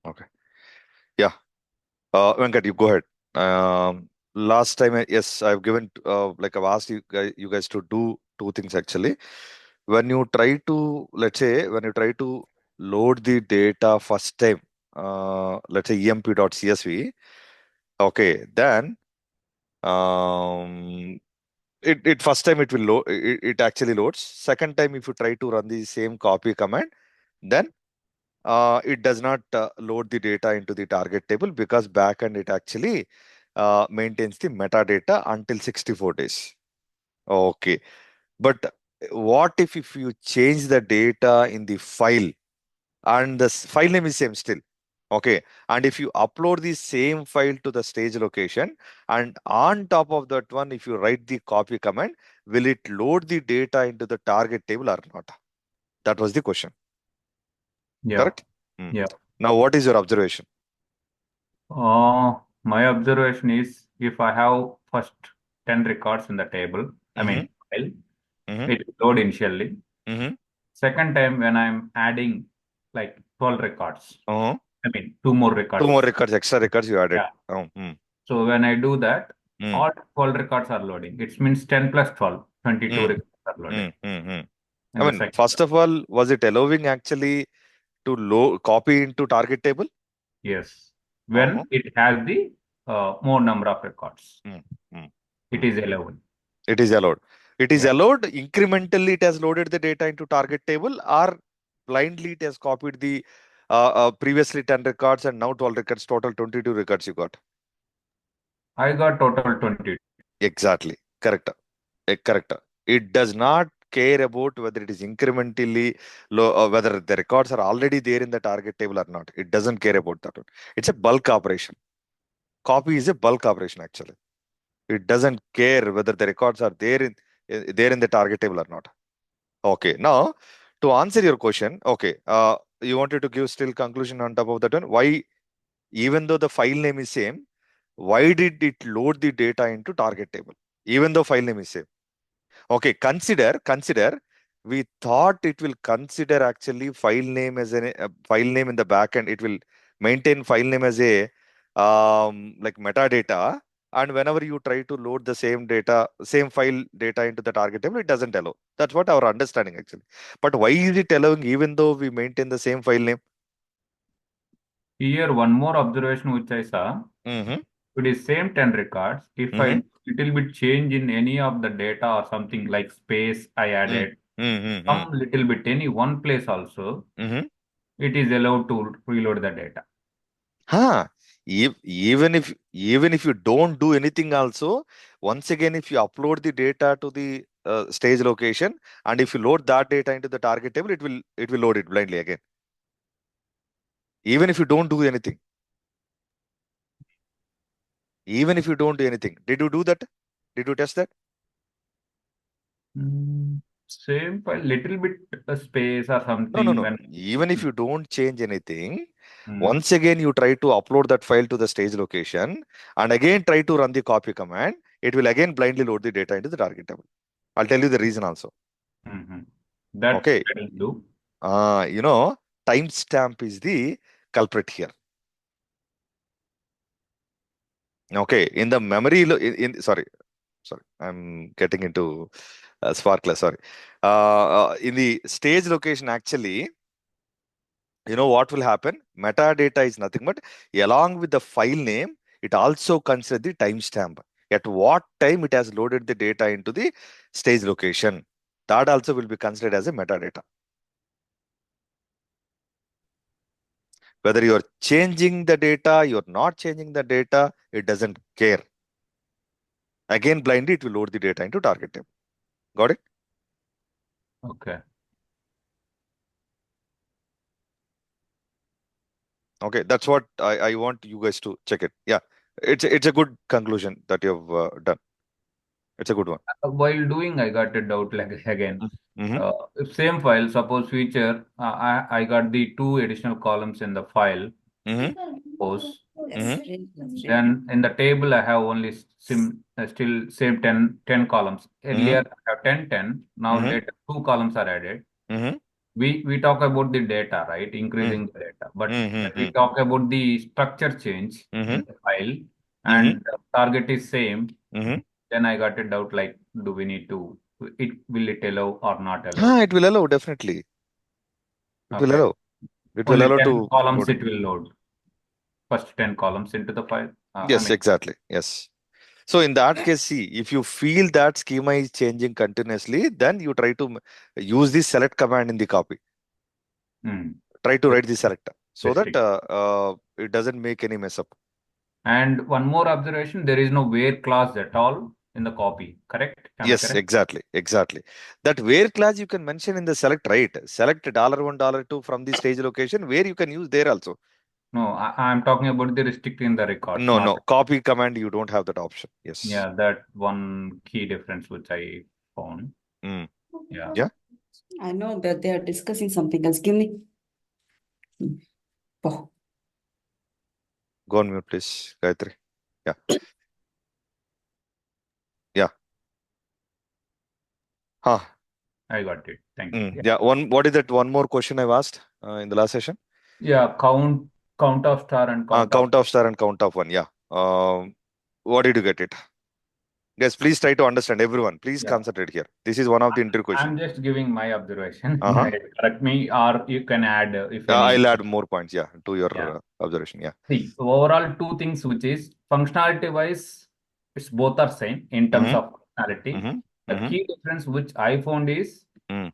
Okay. Yeah. Venkat, you go ahead. Last time, yes, I've given like I've asked you guys to do two things actually. When you try to, let's say, when you try to load the data first time, let's say emp.csv, okay, then um, it first time it will load, it actually loads. Second time, if you try to run the same copy command, then it does not load the data into the target table because backend it actually maintains the metadata until 64 days. Okay. But what if you change the data in the file and the file name is same still? Okay. And if you upload the same file to the stage location and on top of that one, if you write the copy command, will it load the data into the target table or not? That was the question. Yeah, Correct? Hmm. yeah. Now, what is your observation? My observation is if I have first 10 records in the table, I Mm-hmm. mean file, Mm-hmm. it will load initially. Mm-hmm. Second time when I'm adding like 12 records, Uh-huh. I mean two more Two more records. records, extra records you added. Yeah. Oh, mm, So when I do that, mm, all 12 records are loading. It means 10 plus 12, 22 mm, records are loading mm. in I the mean, second first one. of all, was it allowing actually to copy into target table? Yes. Uh-huh. When it has the more number of records, Mm, mm, it mm. is allowed. It is allowed. It is Yeah. allowed incrementally. It has loaded the data into target table, or blindly it has copied the previously 10 records and now 12 records, total 22 records you got. I got total 20. Exactly. Correct. Correct. It does not care about whether it is incrementally low or whether the records are already there in the target table or not. It doesn't care about that one. It's a bulk operation. Copy is a bulk operation actually. It doesn't care whether the records are there in the target table or not. Okay. Now, to answer your question, okay, you wanted to give still conclusion on top of that one. Why, even though the file name is same, why did it load the data into target table? Even though file name is same. Okay, consider. We thought it will consider actually file name as a file name in the backend. It will maintain file name as a like metadata. And whenever you try to load the same data, same file data into the target table, it doesn't allow. That's what our understanding actually. But why is it allowing even though we maintain the same file name? Here, one more observation which I saw. Mm-hmm. It is same 10 records. If Mm-hmm. I little bit change in any of the data or something like space I added, Mm-hmm. some little bit any one place also, Mm-hmm. it is allowed to reload the data. Huh. Even if you don't do anything also, once again, if you upload the data to the stage location and if you load that data into the target table, it will load it blindly again. Even if you don't do anything. Even if you don't do anything. Did you do that? Did you test that? Same file, little bit space or No, no, something no. when. Even if you don't change anything, Mm, once again you try to upload that file to the stage location and again try to run the copy command, it will again blindly load the data into the target table. I'll tell you the reason also. mhm. That Okay. I will do. You know, timestamp is the culprit here. Okay, in the memory, sorry, I'm getting into Sparkler. Sorry, in the stage location, actually, you know what will happen? Metadata is nothing but along with the file name, it also considers the timestamp. At what time it has loaded the data into the stage location. That also will be considered as a metadata. Whether you're changing the data, you're not changing the data, it doesn't care. Again, blindly, it will load the data into target table. Got it? Okay. Okay, that's what I want you guys to check it. Yeah, it's a good conclusion that you've done. It's a good one. While doing, I got a doubt like again. Mm-hmm. If same file, suppose feature, I got the two additional columns in the file. Mm-hmm. Suppose Mm-hmm. then in the table, I have only still same 10 columns. Mm-hmm. Earlier, I have 10. Now Mm-hmm. data, two columns are added. Mm-hmm. We talk about the data, right? Mm-hmm. Increasing the data. But when we Mm-hmm. talk about the structure change Mm-hmm. in the file Mm-hmm. and the target is same, Mm-hmm. then I got a doubt like, do we need to, will it allow or not allow? Ah, it will allow, definitely. It will Okay. allow. It will Only allow 10 to columns load it. it will load. First 10 columns into the file. I Yes, mean, exactly. Yes. So in that case, see, if you feel that schema is changing continuously, then you try to use the select command in the copy. hmm, Try to write the selector so best that thing. it doesn't make any mess up. And one more observation, there is no where clause at all in the copy. Correct? Am I Yes, correct? exactly, exactly. That where class you can mention in the select, right? Select $1, $2 from the stage location where you can use there also. No, I'm talking about the restrict in the records, No, not. no, copy command you don't have that option. Yes. Yeah, that one key difference which I found. Mm. Yeah. Yeah. I know that they are discussing something else. Give me. Oh, Go on mute, please, Gayatri. Yeah. Yeah. Huh. I got it. Thank you. Mm. Yeah. What is that one more question I've asked in the last session? Yeah, count of star and count of. Count of star and count of one. Yeah. What did you get it? Guys, please try to understand. Everyone, please Yeah, concentrate here. This is one of the interview question. I'm just giving my observation. Uh-huh. Correct me, or you can add if I'll any. add more points. Yeah, to your Yeah. observation. Yeah. See, overall two things which is functionality wise, it's both are same in terms Mm-hmm. of functionality. Mm-hmm. The Mm-hmm. key difference which I found is Mm-hmm.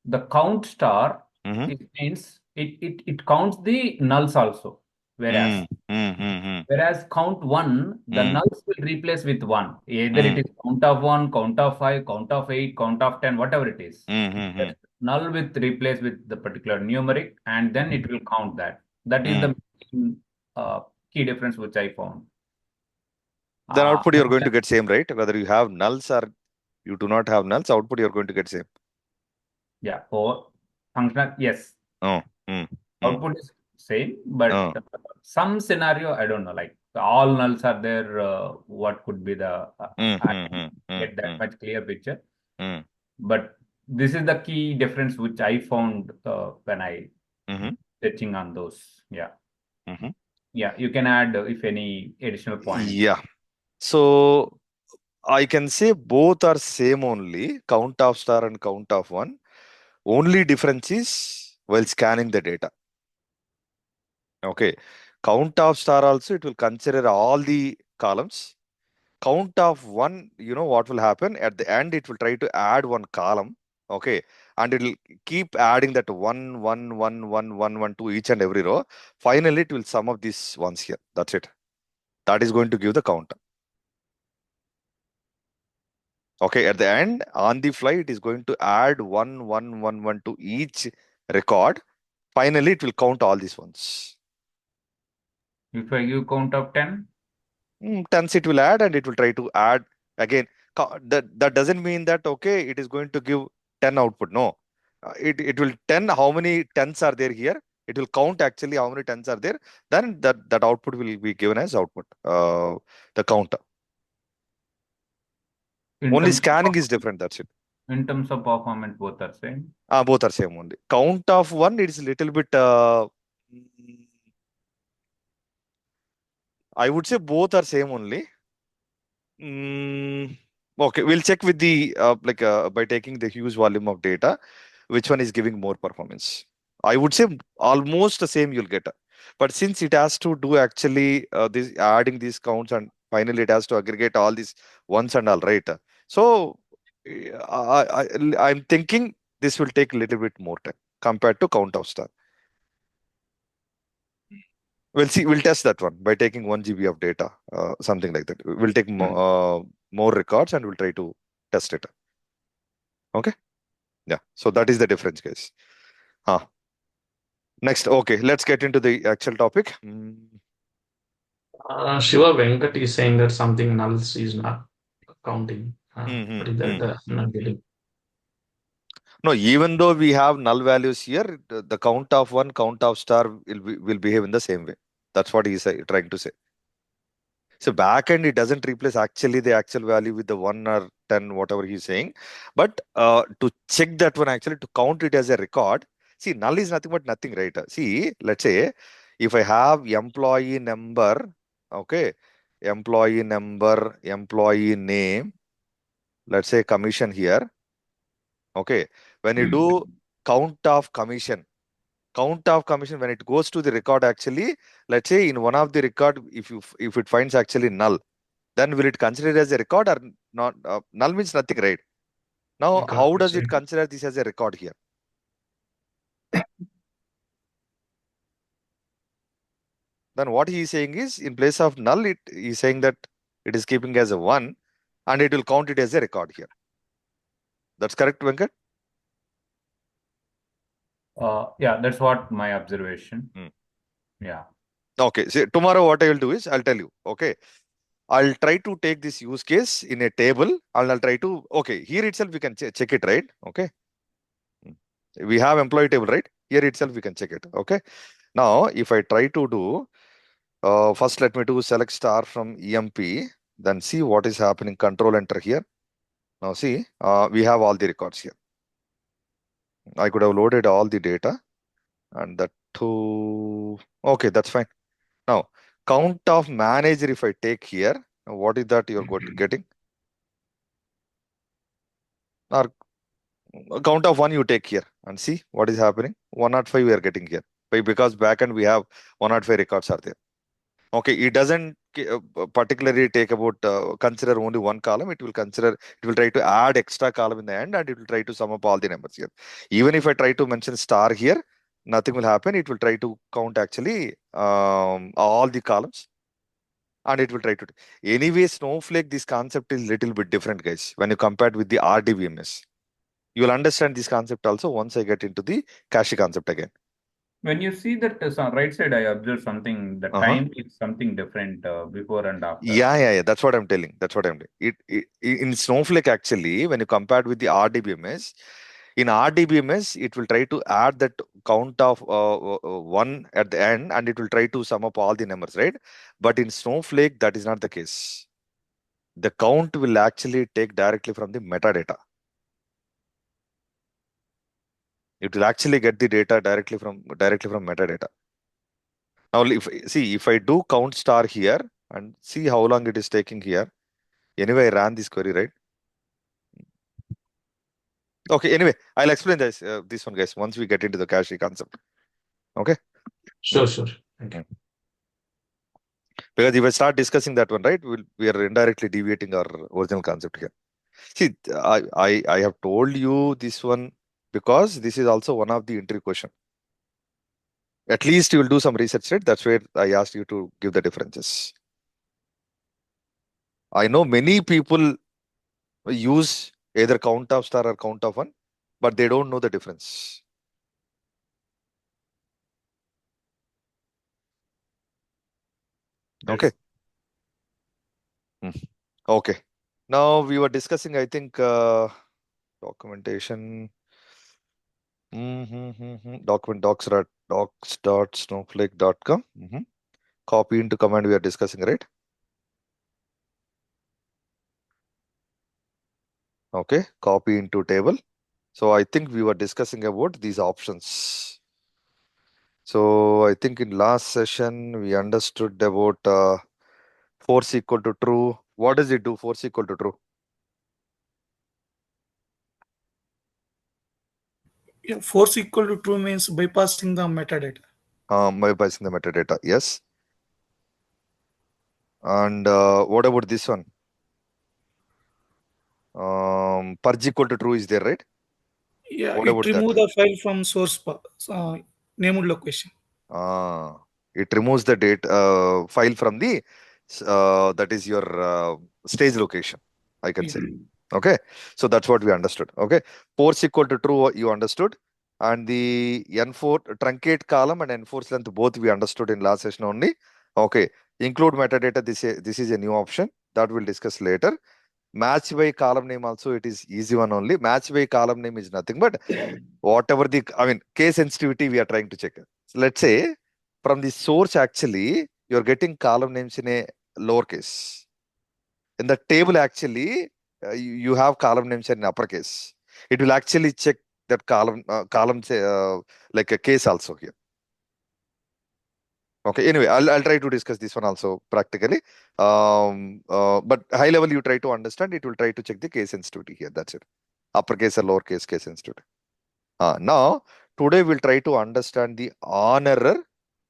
the count star. Mm-hmm. It means it counts the nulls also. Whereas Mm-hmm. Whereas count one, the Mm-hmm. nulls will replace with one. Either it Mm-hmm. is count of one, count of five, count of eight, count of 10, whatever it is. Mm-hmm. Just null with replace with the particular numeric, and then it will count that. That is the main, key difference which I found. Then output you're And going to get same, right? Whether you have nulls or you do not have nulls, output you're going to get same. yeah, for functional, yes, Oh. Mm. Mm. output is same, but Oh. some scenario, I don't know, like all nulls are there. What could be the, Mm. I Mm. don't Mm. get that Mm. much clear picture. Mm. But this is the key difference which I found when I Mm-hmm. searching on those. Yeah. Mm-hmm. Yeah. You can add if any additional points. Yeah. So I can say both are same only, count of star and count of one. Only difference is while scanning the data. Okay. Count of star also, it will consider all the columns. Count of one, you know what will happen? At the end, it will try to add one column. Okay. And it will keep adding that one to each and every row. Finally, it will sum up these ones here. That's it. That is going to give the count. Okay, at the end, on the fly, it is going to add one to each record. Finally, it will count all these ones. If I give count of 10, Tens it will add and it will try to add again. That doesn't mean that, okay, it is going to give 10 output. No, it will 10, how many tens are there here? It will count actually how many tens are there. Then that output will be given as output, the counter. in Only terms of scanning is different. That's it. in terms of performance, both are same. Both are same only. Count of one, it is a little bit, mm, I would say both are same only. Mm, okay, we'll check with the by taking the huge volume of data, which one is giving more performance. I would say almost the same you'll get. But since it has to do actually this adding these counts and finally it has to aggregate all these ones and all, right? So I'm thinking this will take a little bit more time compared to count of star. We'll see. We'll test that one by taking 1 GB of data, something like that. We'll take more records and we'll try to test it. Okay. Yeah. So that is the difference, guys. Next. Okay. Let's get into the actual topic. Shiva Venkat is saying that something nulls is not counting. What is that? I'm not getting. No, even though we have null values here, the count of one, count of star will behave in the same way. That's what he's trying to say. So backend, it doesn't replace actually the actual value with the 1 or 10, whatever he's saying. But to check that one, actually, to count it as a record, See, null is nothing but nothing, right? See, let's say if I have employee number, okay, employee number, employee name, let's say commission here, okay. When you do count of commission, when it goes to the record, actually, let's say in one of the record, if it finds actually null, then will it consider it as a record or not? Null means nothing, right? Now, Okay, how does so it consider this as a record here? Then what he is saying is, in place of null, he is saying that it is keeping as a 1 and it will count it as a record here. That's correct, Venkat? Yeah, that's what my observation. Yeah. Okay, so tomorrow what I will do is, I'll tell you, okay. I'll try to take this use case in a table and I'll try to, okay, here itself we can check it, right? Okay. We have employee table, right? Here itself we can check it, okay. Now, if I try to do, first let me do select star from EMP, then see what is happening, control enter here. Now see, we have all the records here. I could have loaded all the data and that too, okay, that's fine. Now, count of manager, if I take here, what is that you're getting? Or count of 1 you take here and see what is happening. 105 we are getting here. Because backend we have 105 records are there. Okay, it doesn't particularly take about consider only one column. It will try to add extra column in the end and it will try to sum up all the numbers here. Even if I try to mention star here, nothing will happen. It will try to count actually all the columns and it will try to. Anyway, Snowflake, this concept is little bit different, guys, when you compare it with the RDBMS. You will understand this concept also once I get into the cache concept again. When you see that right side, I observed something. The time is something different before and after. Yeah. That's what I'm telling. In Snowflake, actually, when you compare it with the RDBMS, in RDBMS, it will try to add that count of 1 at the end, and it will try to sum up all the numbers, right? But in Snowflake, that is not the case. The count will actually take directly from the metadata. It will actually get the data directly from metadata. Now, if I do count star here and see how long it is taking here. Anyway, I ran this query, right? Okay, anyway, I'll explain this one, guys, once we get into the cache concept. Okay? Sure. Thank you. Because if I start discussing that one, right, we are indirectly deviating our original concept here. See, I have told you this one because this is also one of the entry question. At least you will do some research, right? That's where I asked you to give the differences. I know many people use either count of star or count of 1, but they don't know the difference. Okay. Okay. Now we were discussing, I think, documentation. Docs.snowflake.com. Copy into command we are discussing, right? Okay. Copy into table. So I think we were discussing about these options. So I think in last session we understood about force equal to true. What does it do? Force equal to true. Yeah, force equal to true means bypassing the metadata. Bypassing the metadata, yes. And what about this one? Purge equal to true is there, right? Yeah, What it about that? remove the file from source named location. It removes the file from the that is your stage location, I can say. Okay, so that's what we understood. Okay, force equal to true, you understood, and the enforce truncate column and enforce length both we understood in last session only. Okay, include metadata. This is a new option that we'll discuss later. Match by column name also, it is easy one only. Match by column name is nothing but whatever case sensitivity we are trying to check. So let's say from the source, actually, you're getting column names in a lowercase. In the table, actually, you have column names in uppercase. It will actually check that column like a case also here. Okay, anyway, I'll try to discuss this one also practically. But high level you try to understand, it will try to check the case sensitivity here. That's it. Uppercase or lowercase case sensitivity. Now, today we'll try to understand the on error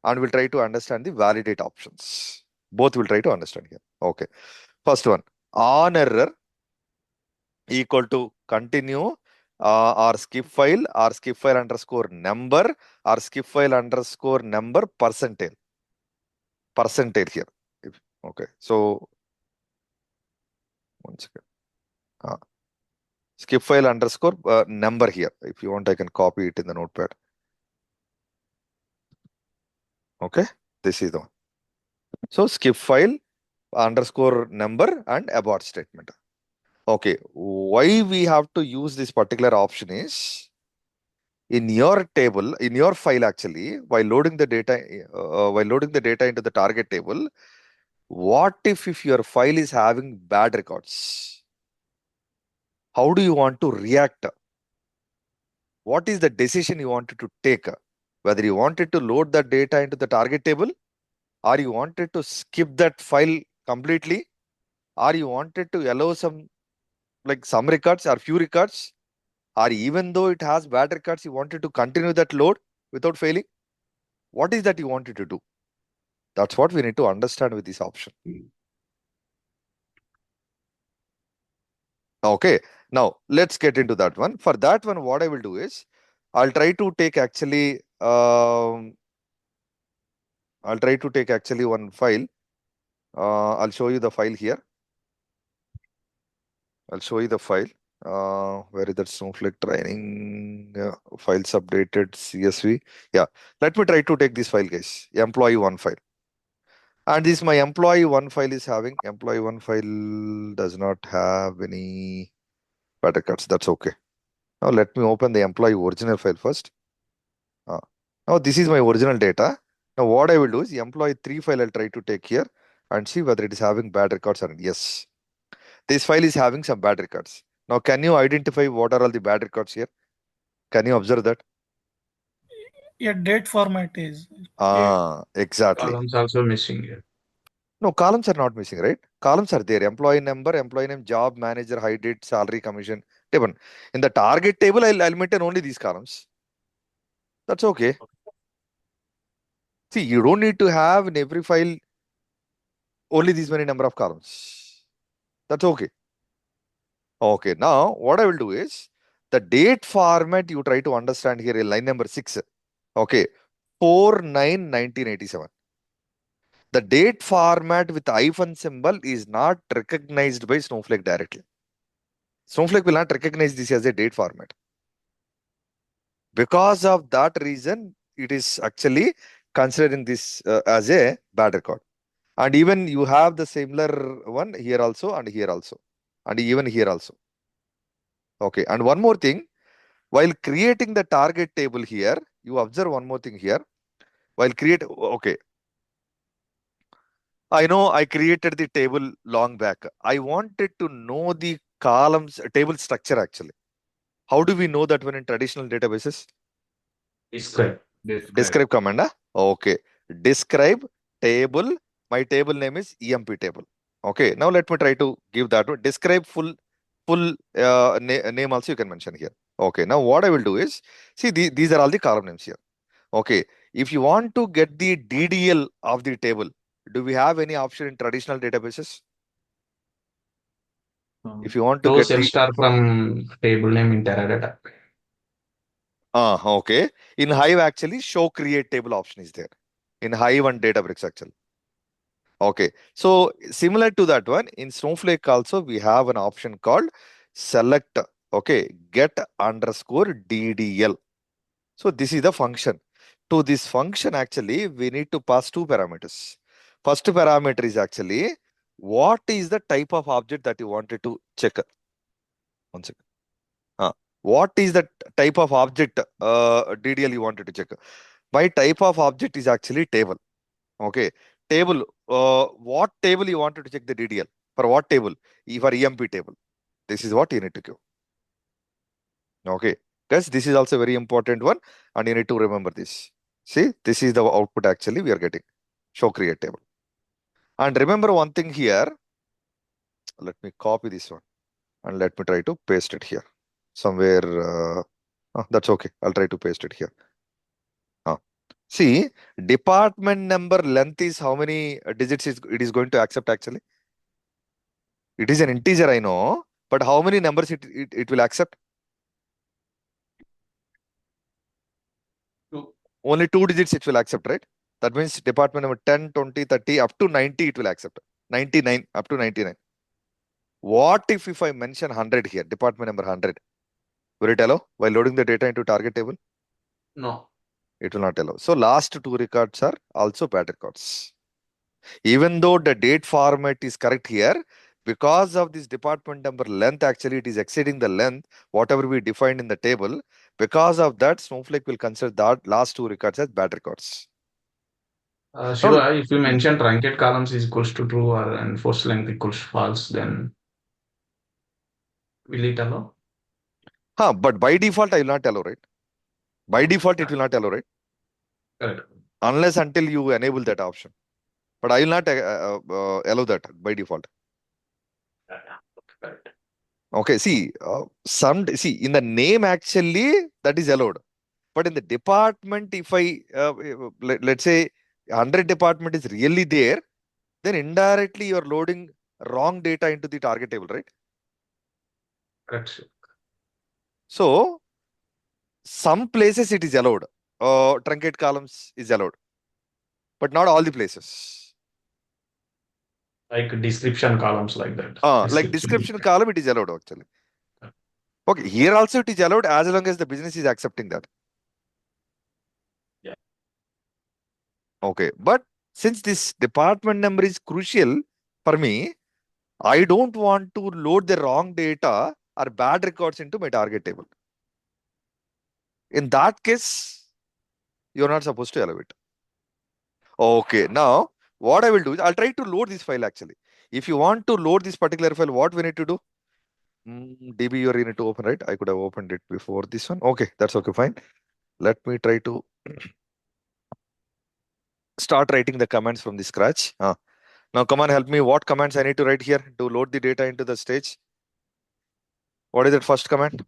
and we'll try to understand the validate options. Both we'll try to understand here. Okay. First one, on error equal to continue or skip file underscore number or skip file underscore number percentile here. Okay, so one second. Skip file underscore number here. If you want, I can copy it in the notepad. Okay, this is the one. So skip file underscore number and abort statement. Okay, why we have to use this particular option is in your table, in your file actually, while loading the data into the target table, what if your file is having bad records? How do you want to react? What is the decision you wanted to take? Whether you wanted to load that data into the target table, or you wanted to skip that file completely, or you wanted to allow some records or few records, or even though it has bad records, you wanted to continue that load without failing. What is that you wanted to do? That's what we need to understand with this option. Okay, now let's get into that one. For that one, what I will do is I'll try to take actually one file. I'll show you the file here. I'll show you the file. Where is that Snowflake training? Files updated CSV. Yeah, let me try to take this file, guys. Employee one file. And this my employee one file is having. Employee one file does not have any bad records. That's okay. Now let me open the employee original file first. Now this is my original data. Now what I will do is the employee 3 file I'll try to take here and see whether it is having bad records or not. Yes. This file is having some bad records. Now can you identify what are all the bad records here? Can you observe that? Yeah, date format is. Exactly. Columns also missing here. No, columns are not missing, right? Columns are there. Employee number, employee name, job, manager, height, date, salary, commission. Even in the target table, I'll maintain only these columns. That's okay. See, you don't need to have in every file only these many number of columns. That's okay. Okay, now what I will do is the date format you try to understand here in line number 6. Okay, 4/9/1987. The date format with hyphen symbol is not recognized by Snowflake directly. Snowflake will not recognize this as a date format. Because of that reason, it is actually considering this as a bad record. And even you have the similar one here also and here also. And even here also. Okay, and one more thing. While creating the target table here, you observe one more thing here. Okay. I know I created the table long back. I wanted to know the columns, table structure actually. How do we know that when in traditional databases? Describe. Describe command. Okay. Describe table. My table name is EMP table. Okay. Now let me try to give that one. Describe full name also you can mention here. Okay. Now what I will do is, see these are all the column names here. Okay. If you want to get the DDL of the table, do we have any option in traditional databases? If you want to Show get cell the star from table name in Teradata. okay. In Hive actually show create table option is there. In Hive and Databricks actually. Okay. So similar to that one, in Snowflake also we have an option called select. Okay. Get underscore DDL. So this is the function. To this function actually we need to pass two parameters. First parameter is actually what is the type of object that you wanted to check. One second. What is the type of object DDL you wanted to check? My type of object is actually table. Okay. Table. What table you wanted to check the DDL? For what table? For EMP table. This is what you need to give. Okay. Guys, this is also a very important one, and you need to remember this. See, this is the output actually we are getting. Show create table. And remember one thing here. Let me copy this one and let me try to paste it here. Somewhere, that's okay. I'll try to paste it here. See, department number length is how many digits it is going to accept actually? It is an integer, I know, but how many numbers it will accept? Only 2 digits it will accept, right? That means department number 10, 20, 30, up to 90 it will accept. 99, up to 99. What if I mention 100 here, department number 100? Will it allow while loading the data into target table? No. It will not allow. So last 2 records are also bad records. Even though the date format is correct here, because of this department number length, actually it is exceeding the length, whatever we defined in the table. Because of that, Snowflake will consider that last 2 records as bad records. Shiva, if you mention truncate columns is equals to true or and force length equals false, then will it allow? But by default, I will not allow, right? By default, it will not allow, right? Correct. Unless until you enable that option. But I will not allow that by default. Correct. Okay, see, in the name actually that is allowed. But in the department, if let's say 100 department is really there, then indirectly you're loading wrong data into the target table, right? Correct. So some places it is allowed. Truncate columns is allowed, but not all the places. Like description columns like that. Like description column, it is allowed actually. Okay, here also it is allowed as long as the business is accepting that. Yeah. Okay, but since this department number is crucial for me, I don't want to load the wrong data or bad records into my target table. In that case, you're not supposed to allow it. Okay, now what I will do is I'll try to load this file actually. If you want to load this particular file, what we need to do? DB you need to open, right? I could have opened it before this one. Okay, that's okay, fine. Let me try to start writing the commands from the scratch. Now come on, help me. What commands I need to write here to load the data into the stage? What is that first command?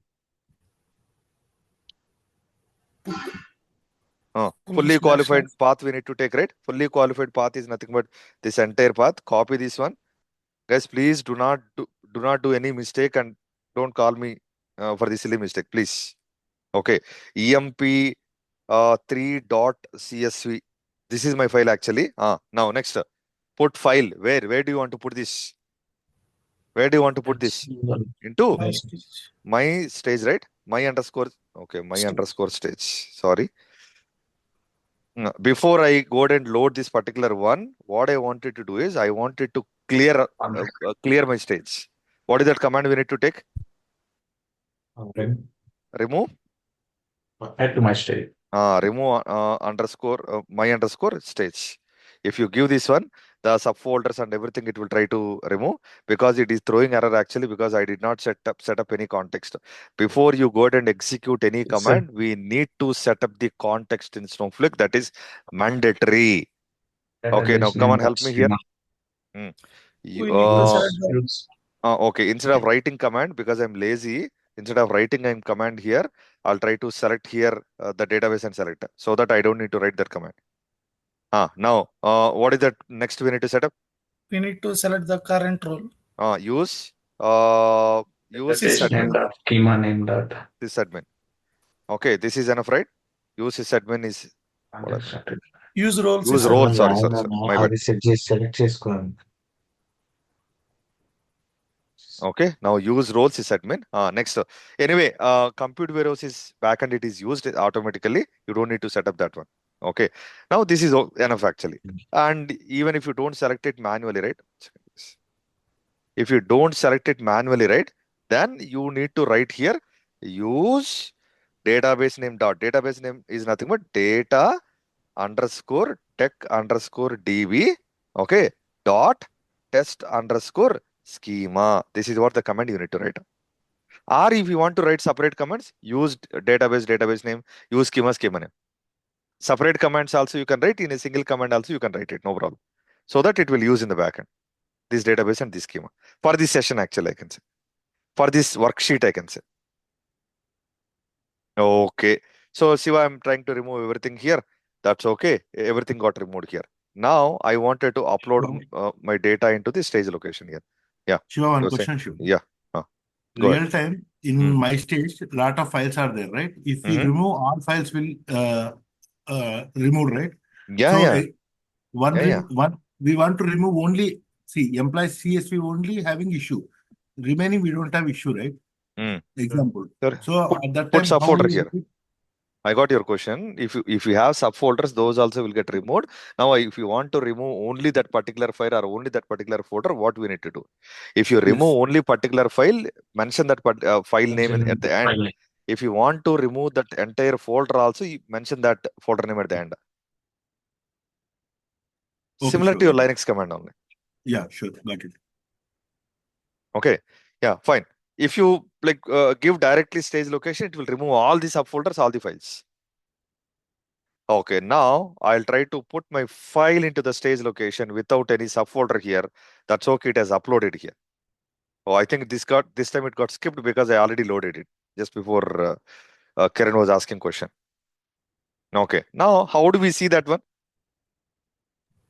Fully qualified path we need to take, right? Fully qualified path is nothing but this entire path. Copy this one. Guys, please do not do any mistake and don't call me for the silly mistake, please. Okay, emp3.csv. This is my file actually. Now next, put file. Where do you want to put this? Where do you want to put this? Into my stage, right? My underscore. Okay, my underscore stage. Sorry. Before I go ahead and load this particular one, what I wanted to do is I wanted to clear my stage. What is that command we need to take? Remove. Add to my stage. Remove my underscore stage. If you give this one, the subfolders and everything it will try to remove because it is throwing error actually because I did not set up any context. Before you go ahead and execute any command, we need to set up the context in Snowflake. That is mandatory. Okay, now come on, help me here. Okay, instead of writing command, because I'm lazy, instead of writing a command here, I'll try to select here the database and select so that I don't need to write that command. Now, what is that next we need to set up? We need to select the current role. Use sysadmin. Schema name dot. Sysadmin. Okay, this is enough, right? Use sysadmin is use roles. Use roles. Sorry. My bad. Select. Okay, now use roles sysadmin. Next. Anyway, compute warehouse is backend. It is used automatically. You don't need to set up that one. Okay. Now this is enough actually. And even if you don't select it manually, right? If you don't select it manually, right? Then you need to write here, use database name dot. Database name is nothing but data underscore tech underscore db. Okay. Dot test underscore schema. This is what the command you need to write. Or if you want to write separate commands, use database name, use schema name. Separate commands also you can write in a single command also you can write it, no problem. So that it will use in the backend, this database and this schema. For this session, actually, I can say. For this worksheet, I can say. Okay. So Shiva, I'm trying to remove everything here. That's okay. Everything got removed here. Now I wanted to upload my data into the stage location here. Yeah. Shiva, one You're saying? question, Shiva. Yeah. Go ahead. Real time in my stage, lot of files are there, right? If we remove all files, will remove, right? Yeah, So yeah. one we want to remove only employee CSV only having issue. Remaining we don't have issue, right? Example. Sure. So at that Put time, how subfolder we here. I got your question. If you have subfolders, those also will get removed. Now, if you want to remove only that particular file or only that particular folder, what we need to do? If you remove only particular file, mention that file name at the end. If you want to remove that entire folder also, you mention that folder name at the end. Okay, Similar sure, to your got Linux command only. Yeah, sure, got it. Okay. Yeah, fine. If you give directly stage location, it will remove all the subfolders, all the files. Okay, now I'll try to put my file into the stage location without any subfolder here. That's okay, it has uploaded here. Oh, I think this time it got skipped because I already loaded it just before Karen was asking question. Okay, now how do we see that one?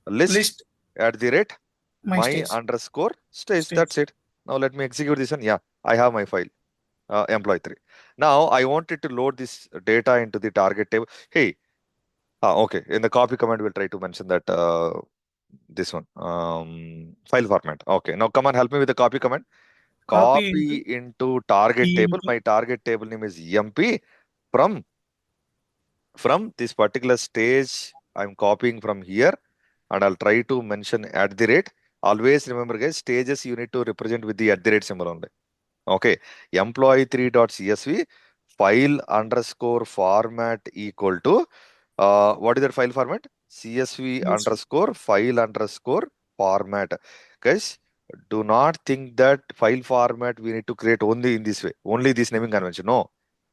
List at the rate my underscore stage. That's it. Now let me execute this one. Yeah, I have my file, employee 3. Now I wanted to load this data into the target table. Hey, okay. In the copy command, we'll try to mention that this one, file format. Okay. Now come on, help me with the copy command. Copy into target table. My target table name is EMP from this particular stage. I'm copying from here, and I'll try to mention at the rate. Always remember, guys, stages you need to represent with the at the rate symbol only. Okay. Employee3.csv file underscore format equal to what is that file format? CSV underscore file underscore format. Guys, do not think that file format we need to create only in this way, only this naming convention. No,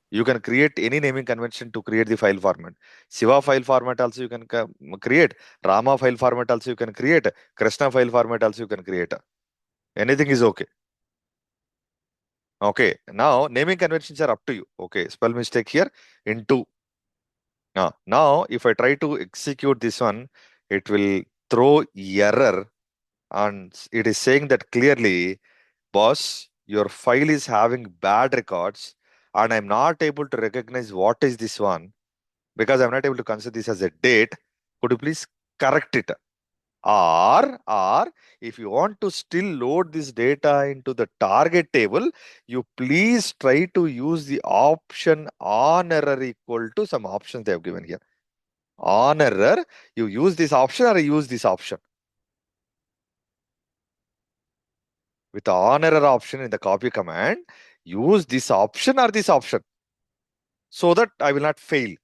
you can create any naming convention to create the file format. Shiva file format also you can create. Rama file format also you can create. Krishna file format also you can create. Anything is okay. Okay, now naming conventions are up to you. Okay, spell mistake here into. Now if I try to execute this one, it will throw error, and it is saying that clearly, boss, your file is having bad records, and I'm not able to recognize what is this one because I'm not able to consider this as a date. Could you please correct it? Or if you want to still load this data into the target table, you please try to use the option on error equal to some options they have given here. On error, you use this option or use this option. With the on error option in the copy command, use this option or this option so that I will not fail.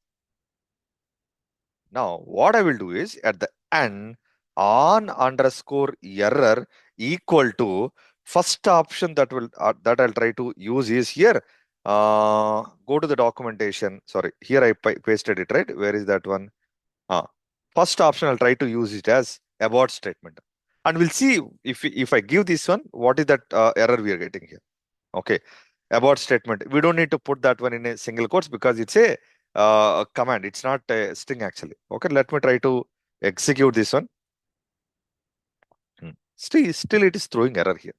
Now, what I will do is at the end, on underscore error equal to first option that I'll try to use is here. Go to the documentation. Sorry, here I pasted it, right? Where is that one? First option I'll try to use it as abort statement, and we'll see if I give this one, what is that error we are getting here. Okay, abort statement. We don't need to put that one in a single quotes because it's a command. It's not a string actually. Okay, let me try to execute this one. Still it is throwing error here.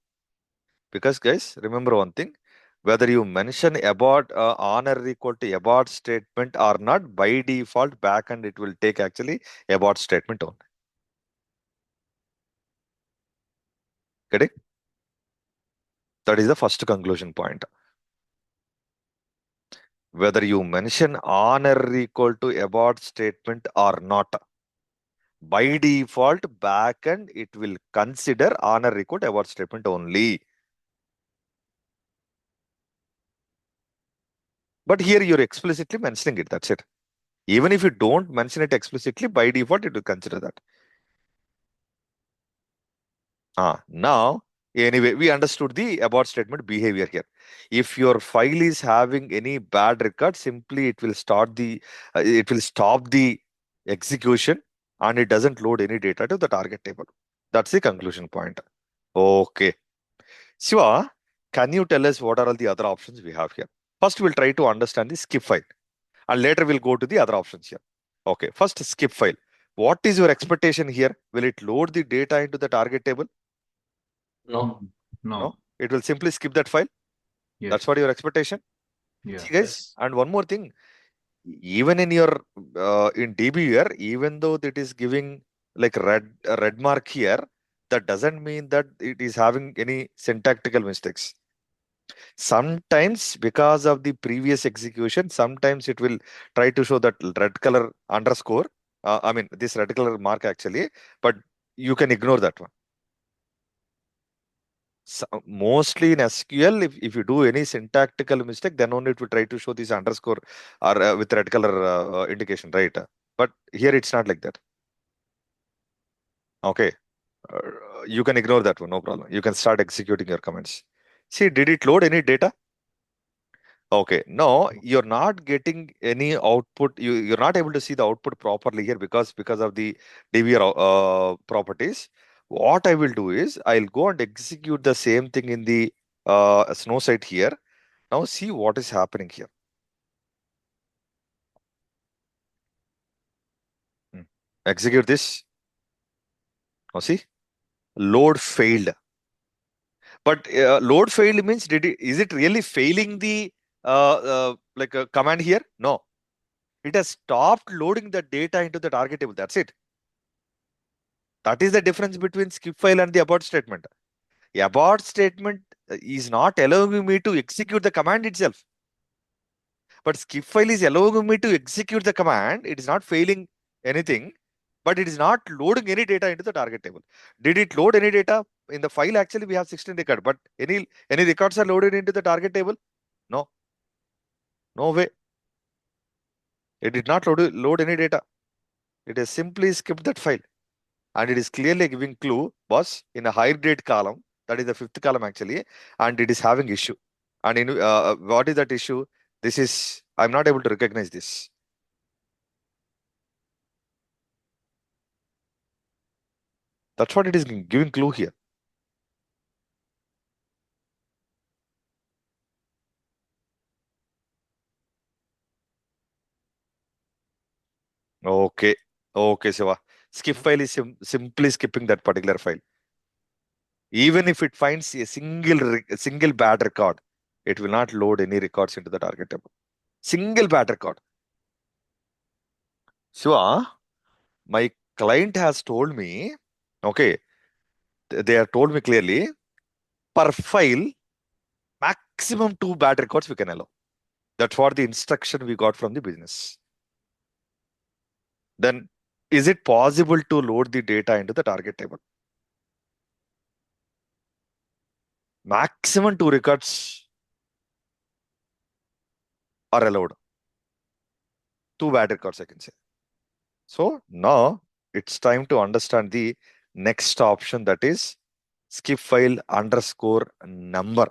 Because guys, remember one thing, whether you mention abort on error equal to abort statement or not, by default backend it will take actually abort statement only. Correct? That is the first conclusion point. Whether you mention on error equal to abort statement or not, by default backend it will consider on error equal to abort statement only. But here you're explicitly mentioning it. That's it. Even if you don't mention it explicitly, by default it will consider that. Now Anyway, we understood the abort statement behavior here. If your file is having any bad record, simply it will stop the execution and it doesn't load any data to the target table. That's the conclusion point. Okay. Shiva, can you tell us what are all the other options we have here? First, we'll try to understand the skip file and later we'll go to the other options here. Okay, first skip file. What is your expectation here? Will it load the data into the target table? No. No, it will simply skip that file. Yes. That's what your expectation. Yeah. See, guys, and one more thing, even in your in DBUR, even though it is giving like a red mark here, that doesn't mean that it is having any syntactical mistakes. Sometimes because of the previous execution, sometimes it will try to show that red color underscore. I mean this red color mark actually, but you can ignore that one. So, mostly in SQL, if you do any syntactical mistake, then only it will try to show this underscore or with red color indication, right? But here it's not like that. Okay, you can ignore that one, no problem. You can start executing your commands. See, did it load any data? Okay, no, you're not getting any output. You're not able to see the output properly here because of the DVR properties. What I will do is I'll go and execute the same thing in the snow site here. Now see what is happening here. Execute this. Now see, load failed. But load failed means is it really failing the like a command here? No, it has stopped loading the data into the target table. That's it. That is the difference between skip file and the abort statement. The abort statement is not allowing me to execute the command itself. But skip file is allowing me to execute the command. It is not failing anything, but it is not loading any data into the target table. Did it load any data? In the file, actually, we have 16 records, but any records are loaded into the target table? No. No way. It did not load any data. It has simply skipped that file. And it is clearly giving clue was in a higher grade column, that is the fifth column actually, and it is having issue. And in what is that issue? This is, I'm not able to recognize this. That's what it is giving clue here. Okay. Okay, Siva. Skip file is simply skipping that particular file. Even if it finds a single bad record, it will not load any records into the target table. Single bad record. Siva, my client has told me, okay, they have told me clearly, per file, maximum 2 bad records we can allow. That's what the instruction we got from the business. Then, is it possible to load the data into the target table? Maximum 2 records are allowed. 2 bad records, I can say. So now it's time to understand the next option, that is skip file underscore number.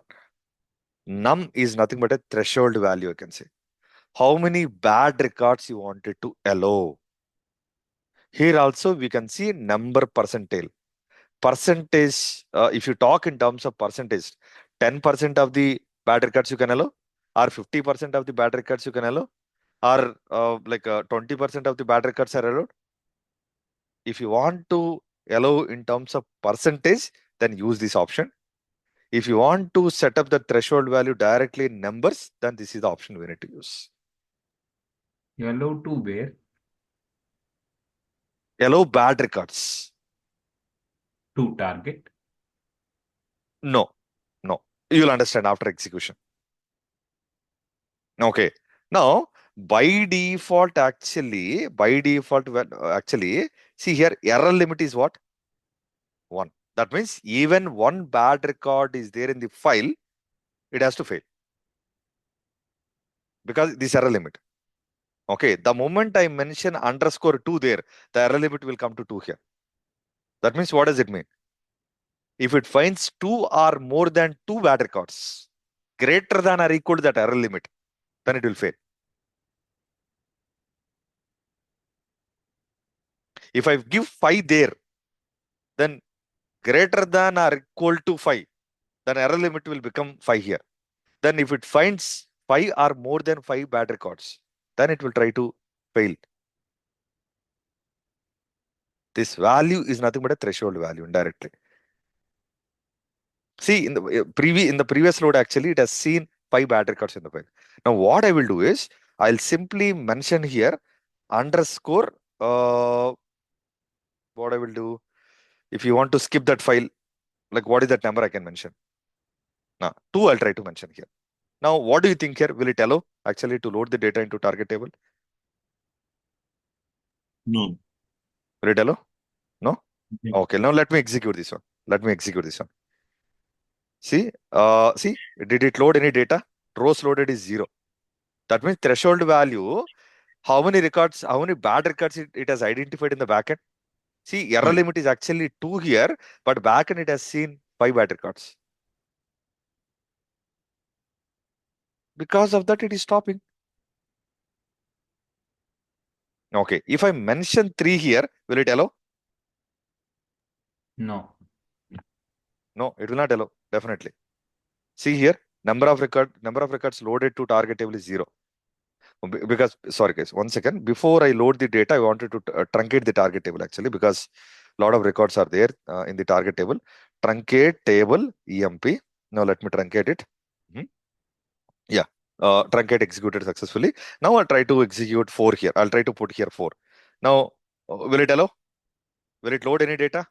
Num is nothing but a threshold value, I can say. How many bad records you wanted to allow? Here also we can see number percentile. Percentage, if you talk in terms of percentage, 10% of the bad records you can allow, or 50% of the bad records you can allow, or 20% of the bad records are allowed. If you want to allow in terms of percentage, then use this option. If you want to set up the threshold value directly in numbers, then this is the option we need to use. You allow to where? Allow bad records. To target? No. You'll understand after execution. Okay. Now, by default, actually, see here, error limit is what? 1. That means even one bad record is there in the file, it has to fail. Because this error limit. Okay. The moment I mention underscore 2 there, the error limit will come to 2 here. That means what does it mean? If it finds 2 or more than 2 bad records, greater than or equal to that error limit, then it will fail. If I give 5 there, then greater than or equal to 5, then error limit will become 5 here. Then if it finds 5 or more than 5 bad records, then it will try to fail. This value is nothing but a threshold value indirectly. See, in the previous load, actually, it has seen 5 bad records in the file. Now, what I will do is, I'll simply mention here underscore. What I will do, if you want to skip that file, like what is that number I can mention? Now, 2 I'll try to mention here. Now, what do you think here? Will it allow actually to load the data into target table? No. Will it allow? No? Okay. Okay, now let me execute this one. Let me execute this one. See, did it load any data? Rows loaded is 0. That means threshold value, how many bad records it has identified in the backend? See, error limit is actually 2 here, but backend it has seen 5 bad records. Because of that, it is stopping. Okay, if I mention 3 here, will it allow? No. No, it will not allow, definitely. See here, number of records loaded to target table is 0. Because, sorry guys, 1 second. Before I load the data, I wanted to truncate the target table actually, because a lot of records are there in the target table. Truncate table emp. Now let me truncate it. Yeah, truncate executed successfully. Now I'll try to execute 4 here. I'll try to put here 4. Now, will it allow? Will it load any data?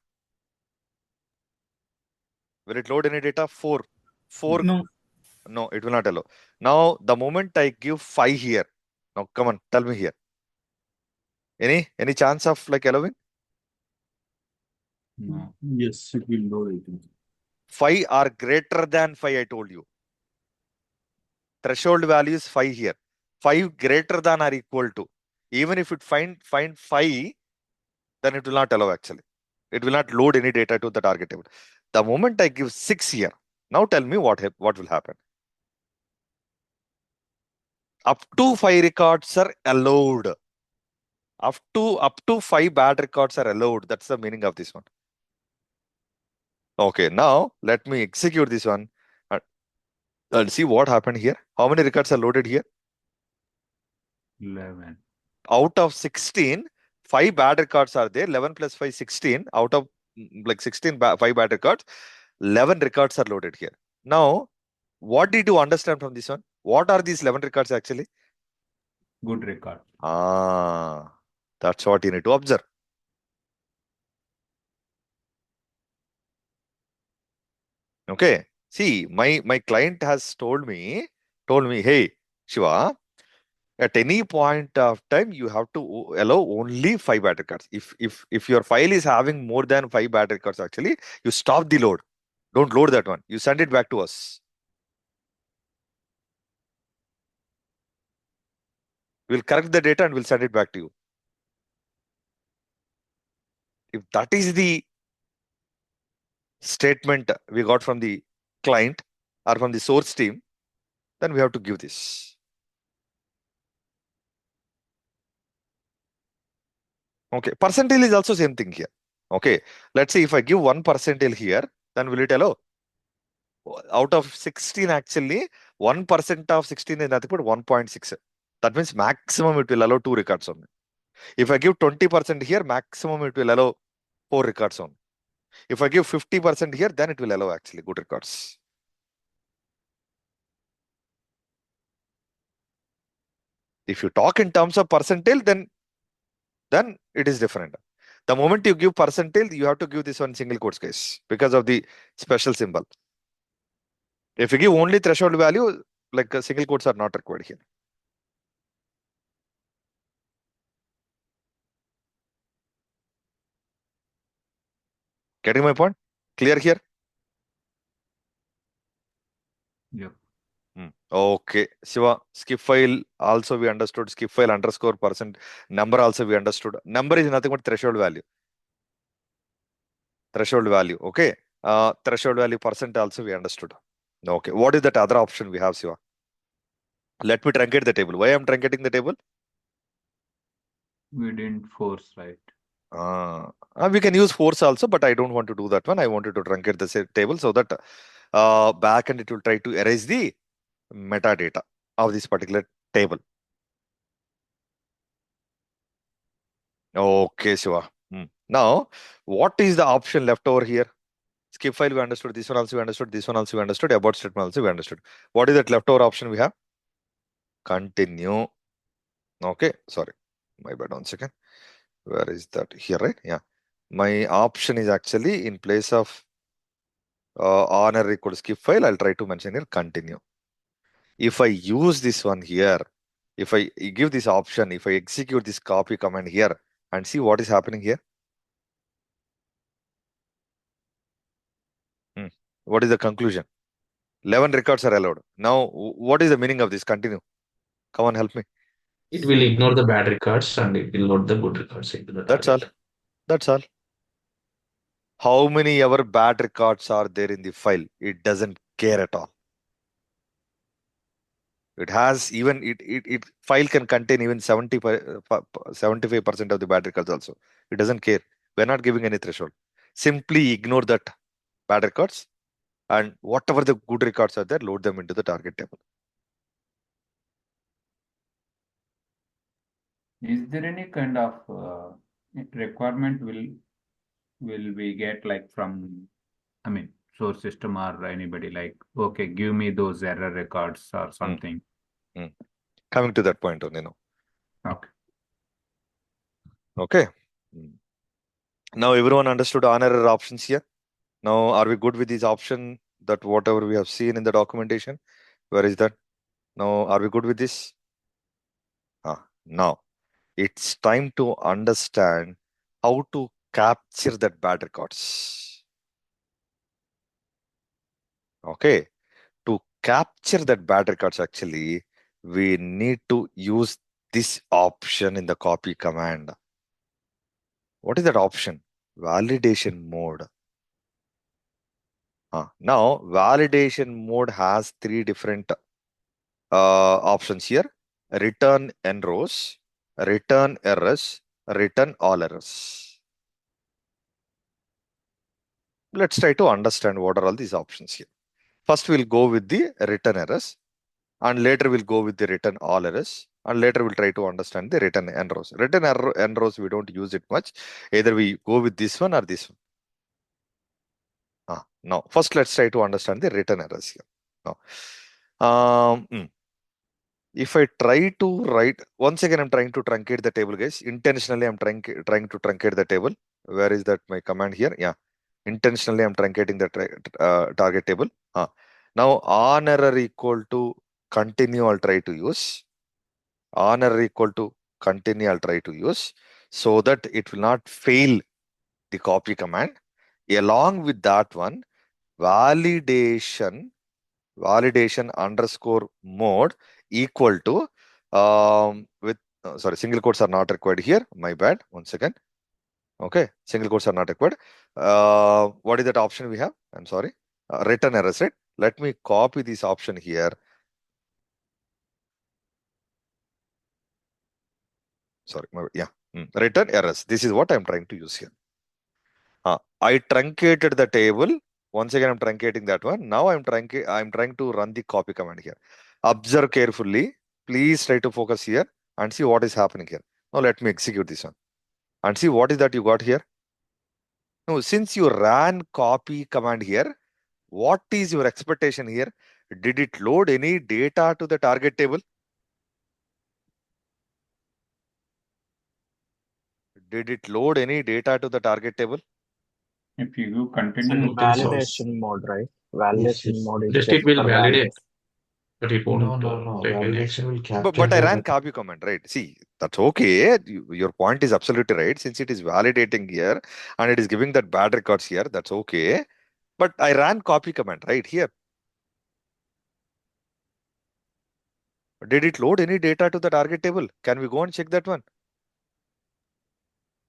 Will it load any data? 4. No. No, it will not allow. Now, the moment I give 5 here, now come on, tell me here. Any chance of like allowing? No. Yes, it will load it. 5 are greater than 5, I told you. Threshold value is 5 here. 5 greater than or equal to. Even if it find 5, then it will not allow actually. It will not load any data to the target table. The moment I give 6 here, now tell me what will happen. Up to 5 records are allowed. Up to 5 bad records are allowed. That's the meaning of this one. Okay, now let me execute this one and see what happened here. How many records are loaded here? 11. Out of 16, 5 bad records are there. 11 plus 5, 16. Out of like 16, 5 bad records, 11 records are loaded here. Now, what did you understand from this one? What are these 11 records actually? Good record. That's what you need to observe. Okay. See, my client has told me, hey, Shiva, at any point of time, you have to allow only 5 bad records. If your file is having more than 5 bad records, actually, you stop the load. Don't load that one. You send it back to us. We'll correct the data and we'll send it back to you. If that is the statement we got from the client or from the source team, then we have to give this. Okay, percentile is also same thing here. Okay, let's say if I give 1 percentile here, then will it allow? Out of 16, actually, 1% of 16 is nothing but 1.6. That means maximum it will allow 2 records only. If I give 20% here, maximum it will allow 4 records only. If I give 50% here, then it will allow actually good records. If you talk in terms of percentile, then it is different. The moment you give percentile, you have to give this one single quotes case because of the special symbol. If you give only threshold value, like single quotes are not required here. Getting my point? Clear here? Yep. Okay. Shiva, skip file also we understood. Skip file underscore percent number also we understood. Number is nothing but threshold value. Threshold value. Okay. Threshold value percent also we understood. Okay, what is that other option we have, Siva? Let me truncate the table. Why I'm truncating the table? We didn't force, right? We can use force also, but I don't want to do that one. I wanted to truncate the table so that back end it will try to erase the metadata of this particular table. Okay, Shiva. Now, what is the option left over here? Skip file we understood, this one also we understood, this one also we understood, about statement also we understood. What is that leftover option we have? Continue. Okay, sorry, my bad, 1 second. Where is that? Here, right? Yeah. My option is actually in place of honor equal to skip file, I'll try to mention here continue. If I use this one here, if I give this option, if I execute this copy command here and see what is happening here. What is the conclusion? 11 records are allowed. Now, what is the meaning of this? Continue. Come on, help me. It will ignore the bad records and it will load the good records into the That's all. target. That's all. How many ever bad records are there in the file? It doesn't care at all. It has even it file can contain even 75% of the bad records also. It doesn't care. We're not giving any threshold. Simply ignore that bad records and whatever the good records are there, load them into the target table. Is there any kind of requirement will we get like from, I mean, source system or anybody like, okay, give me those error records or something? Coming to that point only now. Okay. Okay. Now everyone understood on error options here. Now are we good with this option that whatever we have seen in the documentation? Where is that? Now are we good with this? Now it's time to understand how to capture that bad records. Okay. To capture that bad records, actually, we need to use this option in the copy command. What is that option? Validation mode. Now, validation mode has 3 different options here. Return n rows, return errors, return all errors. Let's try to understand what are all these options here. First, we'll go with the return errors, and later we'll go with the return all errors, and later we'll try to understand the return n rows. Return n rows, we don't use it much. Either we go with this one or this one. Now, first let's try to understand the return errors here. Now, if I try to write, once again, I'm trying to truncate the table, guys. Intentionally, I'm trying to truncate the table. Where is that my command here? Yeah. Intentionally, I'm truncating the target table. Now, on error equal to continue, I'll try to use. On error equal to continue, I'll try to use so that it will not fail the copy command. Along with that one, validation underscore mode equal to single quotes are not required here. My bad. 1 second. Okay, single quotes are not required. What is that option we have? I'm sorry. Return errors, right? Let me copy this option here. Sorry, yeah. Return errors. This is what I'm trying to use here. I truncated the table. Once again, I'm truncating that one. Now I'm trying to run the copy command here. Observe carefully. Please try to focus here and see what is happening here. Now let me execute this one and see what is that you got here. Now, since you ran copy command here, what is your expectation here? Did it load any data to the target table? Did it load any data to the target table? If you continue, So with Validation mode, right? Validation mode is just just it will for validate, validation. but it won't No. take any Validation action. will capture But I the ran copy command, right? See, that's okay. Your point is absolutely right. Since it is validating here and it is giving that bad records here, that's okay. But I ran copy command right here. Did it load any data to the target table? Can we go and check that one?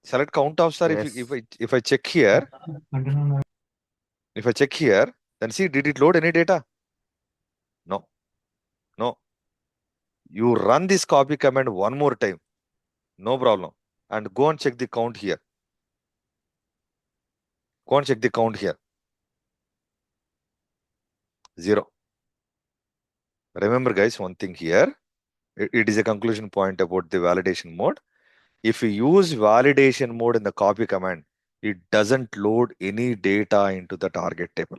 Select count of star. Yes. If I check here, If I check here, then see, did it load any data? No. No. You run this copy command one more time. No problem. And go and check the count here. Go and check the count here. 0. Remember, guys, one thing here. It is a conclusion point about the validation mode. If you use validation mode in the copy command, it doesn't load any data into the target table.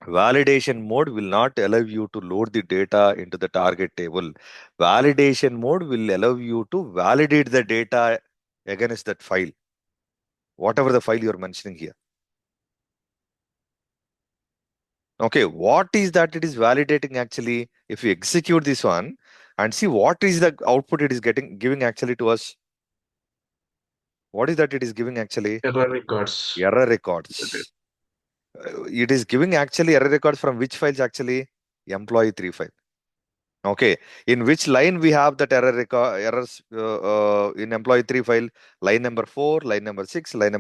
Validation mode will not allow you to load the data into the target table. Validation mode will allow you to validate the data against that file, whatever the file you're mentioning here. Okay, what is that it is validating actually? If we execute this one and see what is the output it is giving actually to us. What is that it is giving actually? Error records. Error records. It is giving actually error records from which files actually? Employee 3 file. Okay, in which line we have that errors in employee 3 file? Line number 4, line number 6, line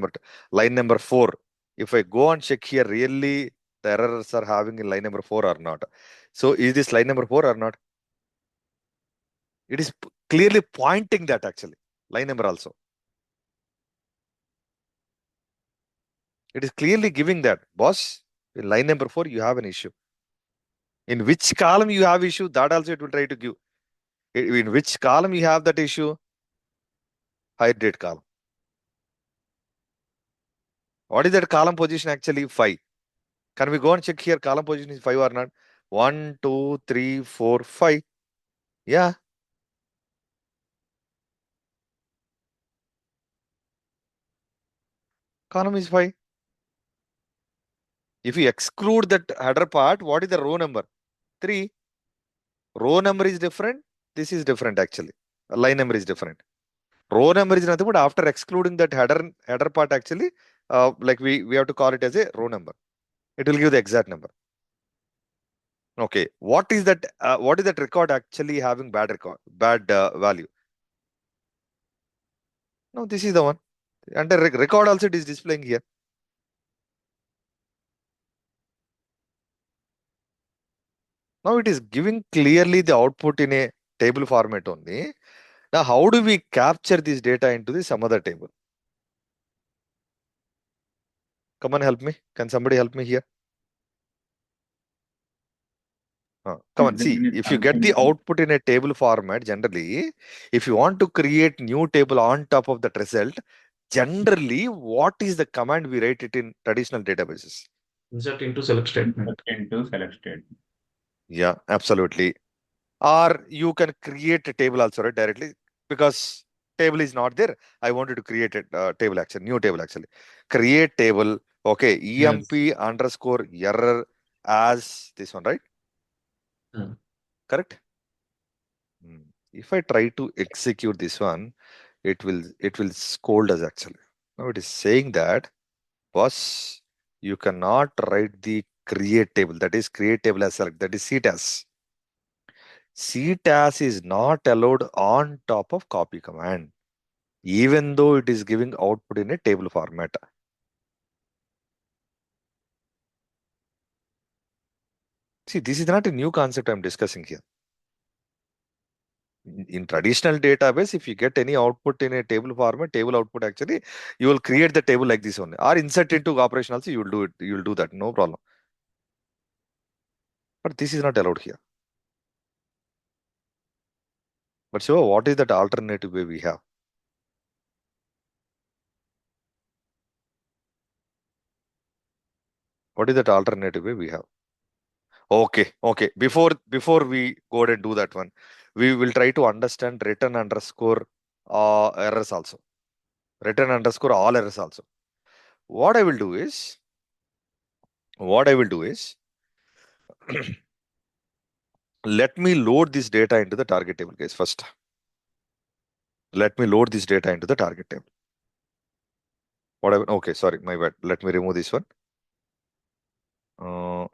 number 4. If I go and check here, really the errors are having in line number 4 or not? So is this line number 4 or not? It is clearly pointing that actually line number also. It is clearly giving that, boss, in line number 4 you have an issue. In which column you have issue, that also it will try to give. In which column you have that issue? Higher date column. What is that column position actually? 5. Can we go and check here column position is 5 or not? 1, 2, 3, 4, 5. Yeah. Column is 5. If you exclude that header part, what is the row number? 3. Row number is different. This is different actually. Line number is different. Row number is nothing but after excluding that header part actually, like we have to call it as a row number. It will give the exact number. Okay, what is that? What is that record actually having bad value? No, this is the one. And the record also it is displaying here. Now it is giving clearly the output in a table format only. Now, how do we capture this data into some other table? Come on, help me. Can somebody help me here? Come on, see, if you get the output in a table format, generally, if you want to create new table on top of that result, generally, what is the command we write it in traditional databases? Insert into select statement. Into select statement. Yeah, absolutely. Or you can create a table also, right, directly, because table is not there. I wanted to create a table actually, new table actually. Create table, okay, emp underscore error as this one, right? Correct? If I try to execute this one, it will scold us actually. Now it is saying that, boss, you cannot write the create table. That is create table as select. That is CTAS. CTAS is not allowed on top of copy command, even though it is giving output in a table format. See, this is not a new concept I'm discussing here. In traditional database, if you get any output in a table format, table output actually, you will create the table like this only, or insert into operation also, you will do it. You will do that, no problem. But this is not allowed here. But so, what is that alternative way we have? What is that alternative way we have? Okay. Before we go ahead and do that one, we will try to understand return underscore errors also. Return underscore all errors also. What I will do is, let me load this data into the target table, guys. First, let me load this data into the target table. Okay, sorry, my bad. Let me remove this one.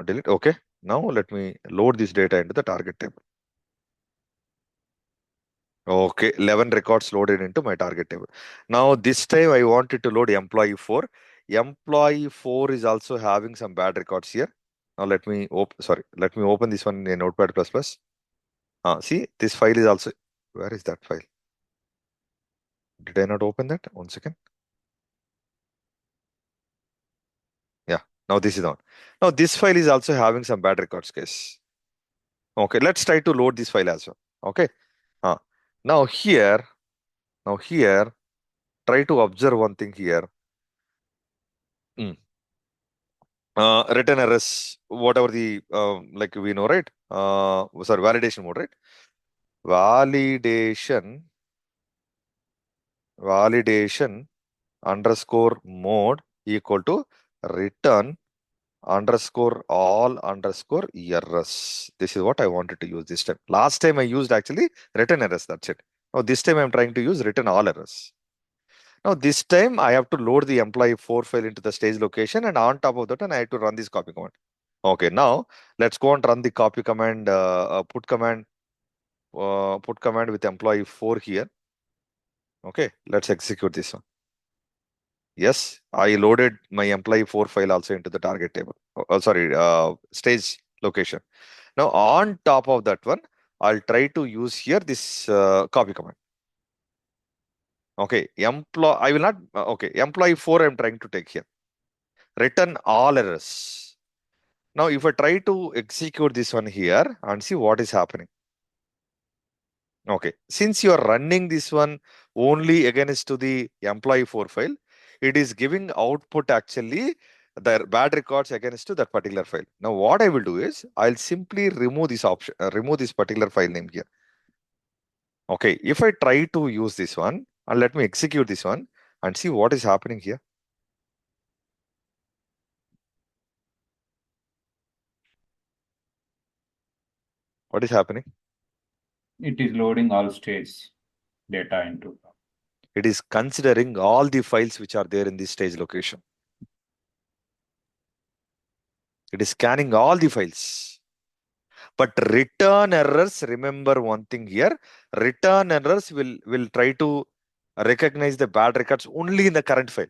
Delete. Okay. Now let me load this data into the target table. Okay, 11 records loaded into my target table. Now this time I wanted to load employee 4. employee 4 is also having some bad records here. Now let me open this one in Notepad++. See, this file is also, where is that file? Did I not open that? 1 second. Yeah, now this is on. Now this file is also having some bad records, guys. Okay, let's try to load this file as well. Okay. Now here, try to observe one thing here. Written errors, whatever the like we know, right? Sorry, validation mode, right? Validation underscore mode equal to return underscore all underscore errors. This is what I wanted to use this time. Last time I used actually written errors. That's it. Now this time I'm trying to use return all errors. Now this time I have to load the employee 4 file into the stage location, and on top of that one I have to run this copy command. Okay, now let's go and run the copy command, put command with employee 4 here. Okay, let's execute this one. Yes, I loaded my employee 4 file also into the target table. Stage location. Now on top of that one, I'll try to use here this copy command. Okay, employee 4 I'm trying to take here. Return all errors. Now if I try to execute this one here and see what is happening. Okay, since you are running this one only against to the employee 4 file, it is giving output actually the bad records against to that particular file. Now what I will do is I'll simply remove this option, remove this particular file name here. Okay, if I try to use this one and let me execute this one and see what is happening here. What is happening? It is loading all stage data into. It is considering all the files which are there in this stage location. It is scanning all the files. But return errors, remember one thing here, return errors will try to recognize the bad records only in the current file.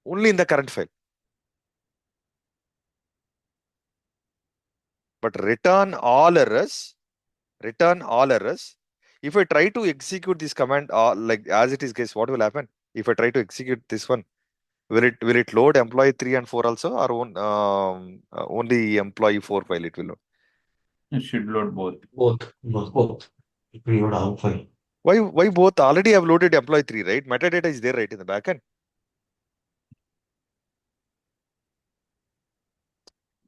Only in the current file. But return all errors, if I try to execute this command like as it is, guys, what will happen? If I try to execute this one, will it load employee 3 and 4 also, or only employee 4 file it will load? It should load both. Both. It will load all file. Why both? Already I've loaded employee 3, right? Metadata is there right in the backend.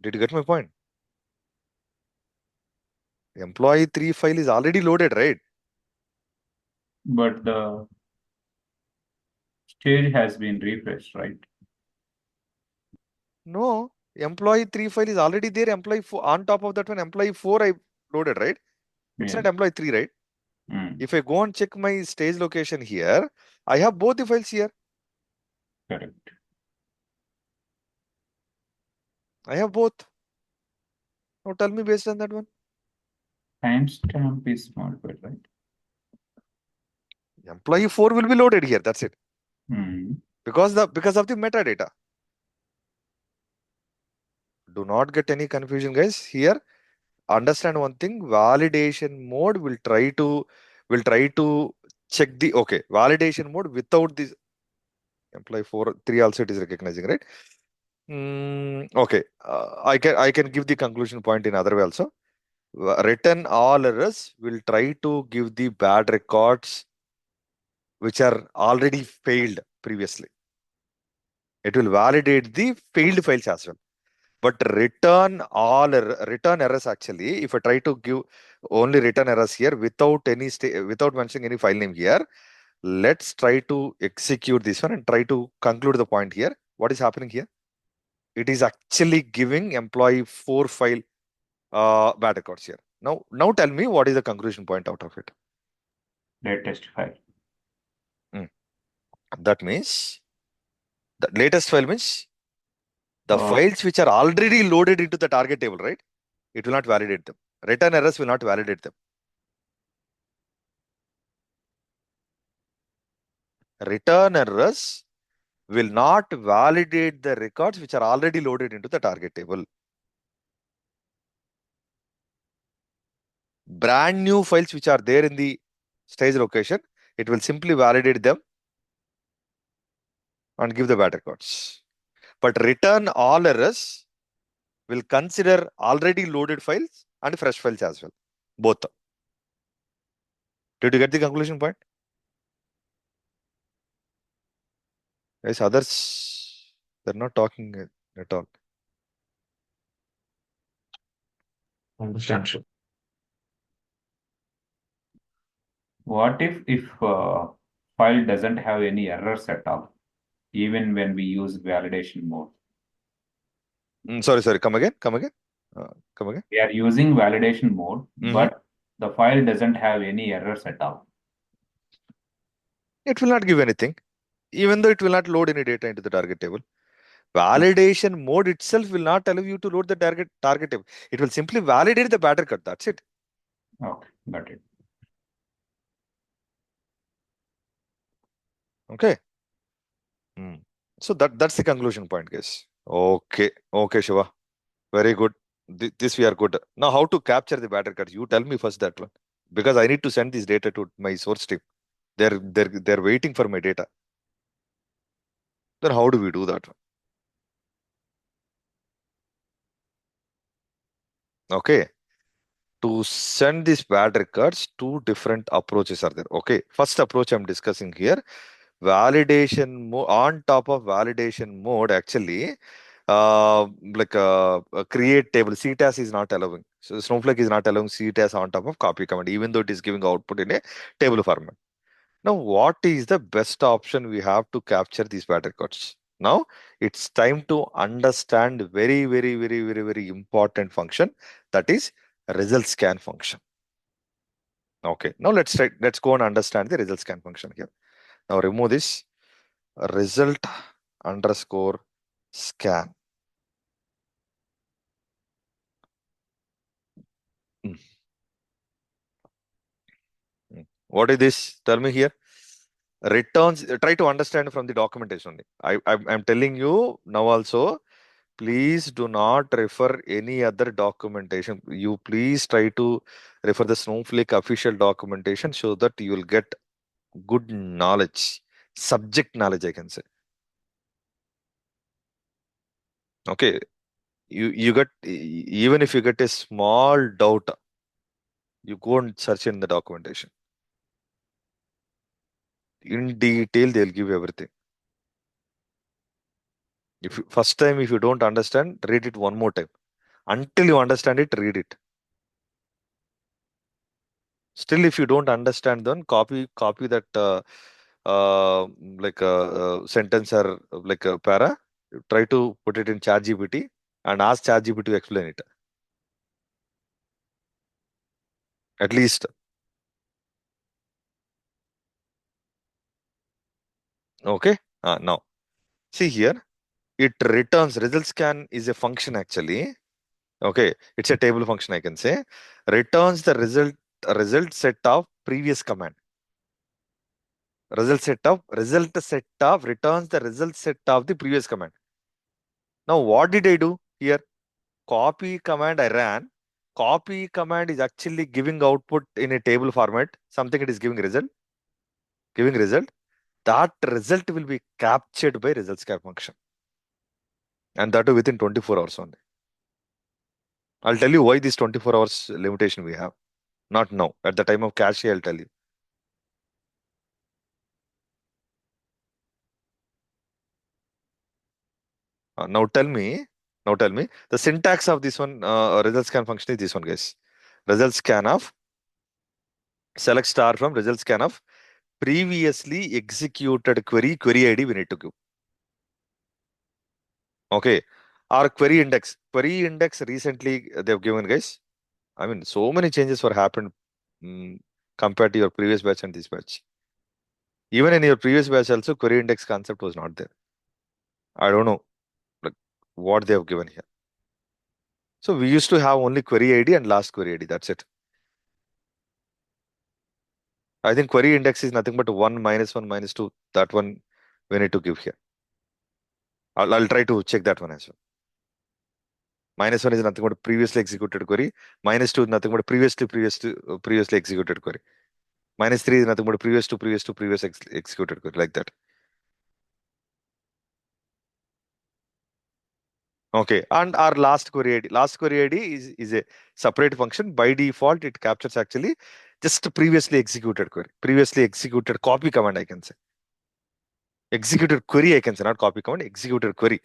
Did you get my point? Employee 3 file is already loaded, right? But the stage has been refreshed, right? No, employee 3 file is already there. Employee 4, on top of that one, employee 4 I loaded, right? It's not Yes. employee 3, right? If I go and check my stage location here, I have both the files here. Correct. I have both. Now tell me based on that one. Timestamp is modified, right? Employee 4 will be loaded here. That's it. Because of the metadata. Do not get any confusion, guys. Here, understand one thing. Validation mode will try to check the validation mode without this employee 4 3 also it is recognizing, right? Okay, I can give the conclusion point in other way also. Return all errors will try to give the bad records which are already failed previously. It will validate the failed files as well. But return errors actually, if I try to give only return errors here without mentioning any file name here, let's try to execute this one and try to conclude the point here. What is happening here? It is actually giving employee 4 file bad records here. Now tell me what is the conclusion point out of it? Latest file. That means the latest file means the files which are already loaded into the target table, right? It will not validate them. Return errors will not validate them. Return errors will not validate the records which are already loaded into the target table. Brand new files which are there in the stage location, it will simply validate them and give the bad records. But return all errors will consider already loaded files and fresh files as well. Both. Did you get the conclusion point? Guys, others, they're not talking at all. Understand, sir. What if file doesn't have any errors at all, even when we use validation mode? Sorry, come again. Come again. We are using validation mode, but the file doesn't have any errors at all. It will not give anything, even though it will not load any data into the target table. Validation mode itself will not allow you to load the target table. It will simply validate the bad record. That's it. Okay, got it. Okay. So that's the conclusion point, guys. Okay, Shiva. Very good. This we are good. Now, how to capture the bad records? You tell me first that one, because I need to send this data to my source team. They're waiting for my data. Then how do we do that one? Okay. To send these bad records, two different approaches are there. Okay. First approach I'm discussing here, validation mode. On top of validation mode, actually, like a create table, CTAS is not allowing. So Snowflake is not allowing CTAS on top of copy command, even though it is giving output in a table format. Now, what is the best option we have to capture these bad records? Now, it's time to understand very, very, very, very, very important function, that is result scan function. Okay, now let's go and understand the result scan function here. Now remove this result underscore scan. What is this? Tell me here. Returns, try to understand from the documentation only. I'm telling you now also, please do not refer any other documentation. You please try to refer the Snowflake official documentation so that you will get good knowledge, subject knowledge, I can say. Okay, you get, even if you get a small doubt, you go and search in the documentation. In detail, they'll give you everything. First time, if you don't understand, read it one more time. Until you understand it, read it. Still, if you don't understand, then copy that like a sentence or like a para. Try to put it in ChatGPT and ask ChatGPT to explain it. At least. Okay. Now, see here. It returns result scan is a function actually. Okay, it's a table function, I can say. Returns the result set of previous command. Result set of returns the result set of the previous command. Now, what did I do here? Copy command I ran. Copy command is actually giving output in a table format. Something it is giving result. That result will be captured by result scan function. And that too within 24 hours only. I'll tell you why this 24 hours limitation we have. Not now. At the time of cache, I'll tell you. Now tell me, the syntax of this one, result scan function is this one, guys. Result scan of select star from result scan of previously executed query ID we need to give. Okay. Our query index recently they've given, guys. I mean, so many changes were happened compared to your previous batch and this batch. Even in your previous batch also, query index concept was not there. I don't know like what they have given here. So we used to have only query ID and last query ID. That's it. I think query index is nothing but 1, -1, -2. That one we need to give here. I'll try to check that one as well. -1 is nothing but previously executed query. -2 is nothing but previously executed query. -3 is nothing but previous executed query, like that. Okay, and our last query ID is a separate function. By default, it captures actually just previously executed query, previously executed copy command, I can say. Executed query, I can say, not copy command, executed query.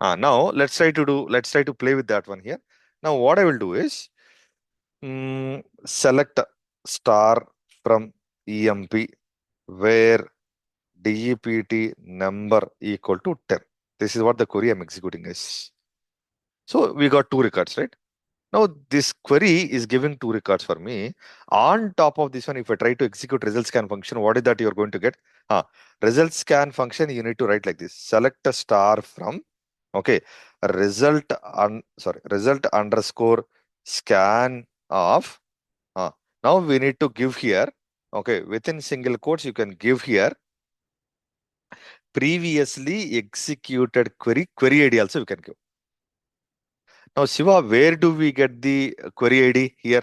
Now let's try to play with that one here. Now what I will do is select star from EMP where DEPT number equal to 10. This is what the query I'm executing is. So we got 2 records, right? Now this query is giving 2 records for me. On top of this one, if I try to execute result scan function, what is that you're going to get? Result scan function, you need to write like this. Select a star from, okay, result underscore scan of. Now we need to give here, okay, within single quotes, you can give here previously executed query ID also you can give. Now, Shiva, where do we get the query ID here?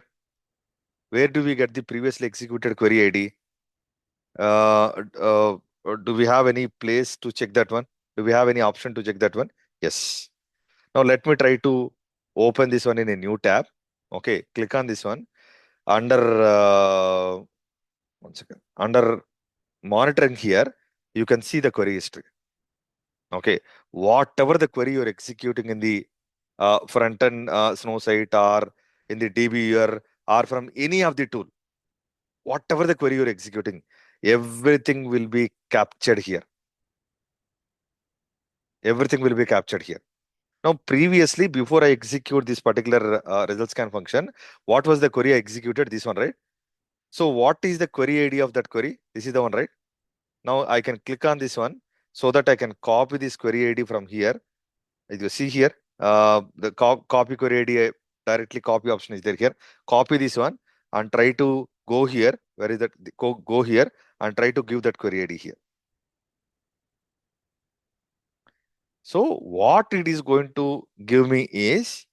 Where do we get the previously executed query ID? Do we have any place to check that one? Do we have any option to check that one? Yes. Now, let me try to open this one in a new tab. Okay, click on this one. Under, one second, under monitoring here, you can see the query history. Okay, whatever the query you're executing in the front end snow site or in the DBer or from any of the tool, whatever the query you're executing, everything will be captured here. Everything will be captured here. Now, previously, before I execute this particular result scan function, what was the query I executed? This one, right? So what is the query ID of that query? This is the one, right? Now I can click on this one so that I can copy this query ID from here. As you see here, the copy query ID, directly copy option is there here. Copy this one and try to go here. Where is that? Go here and try to give that query ID here. So what it is going to give me is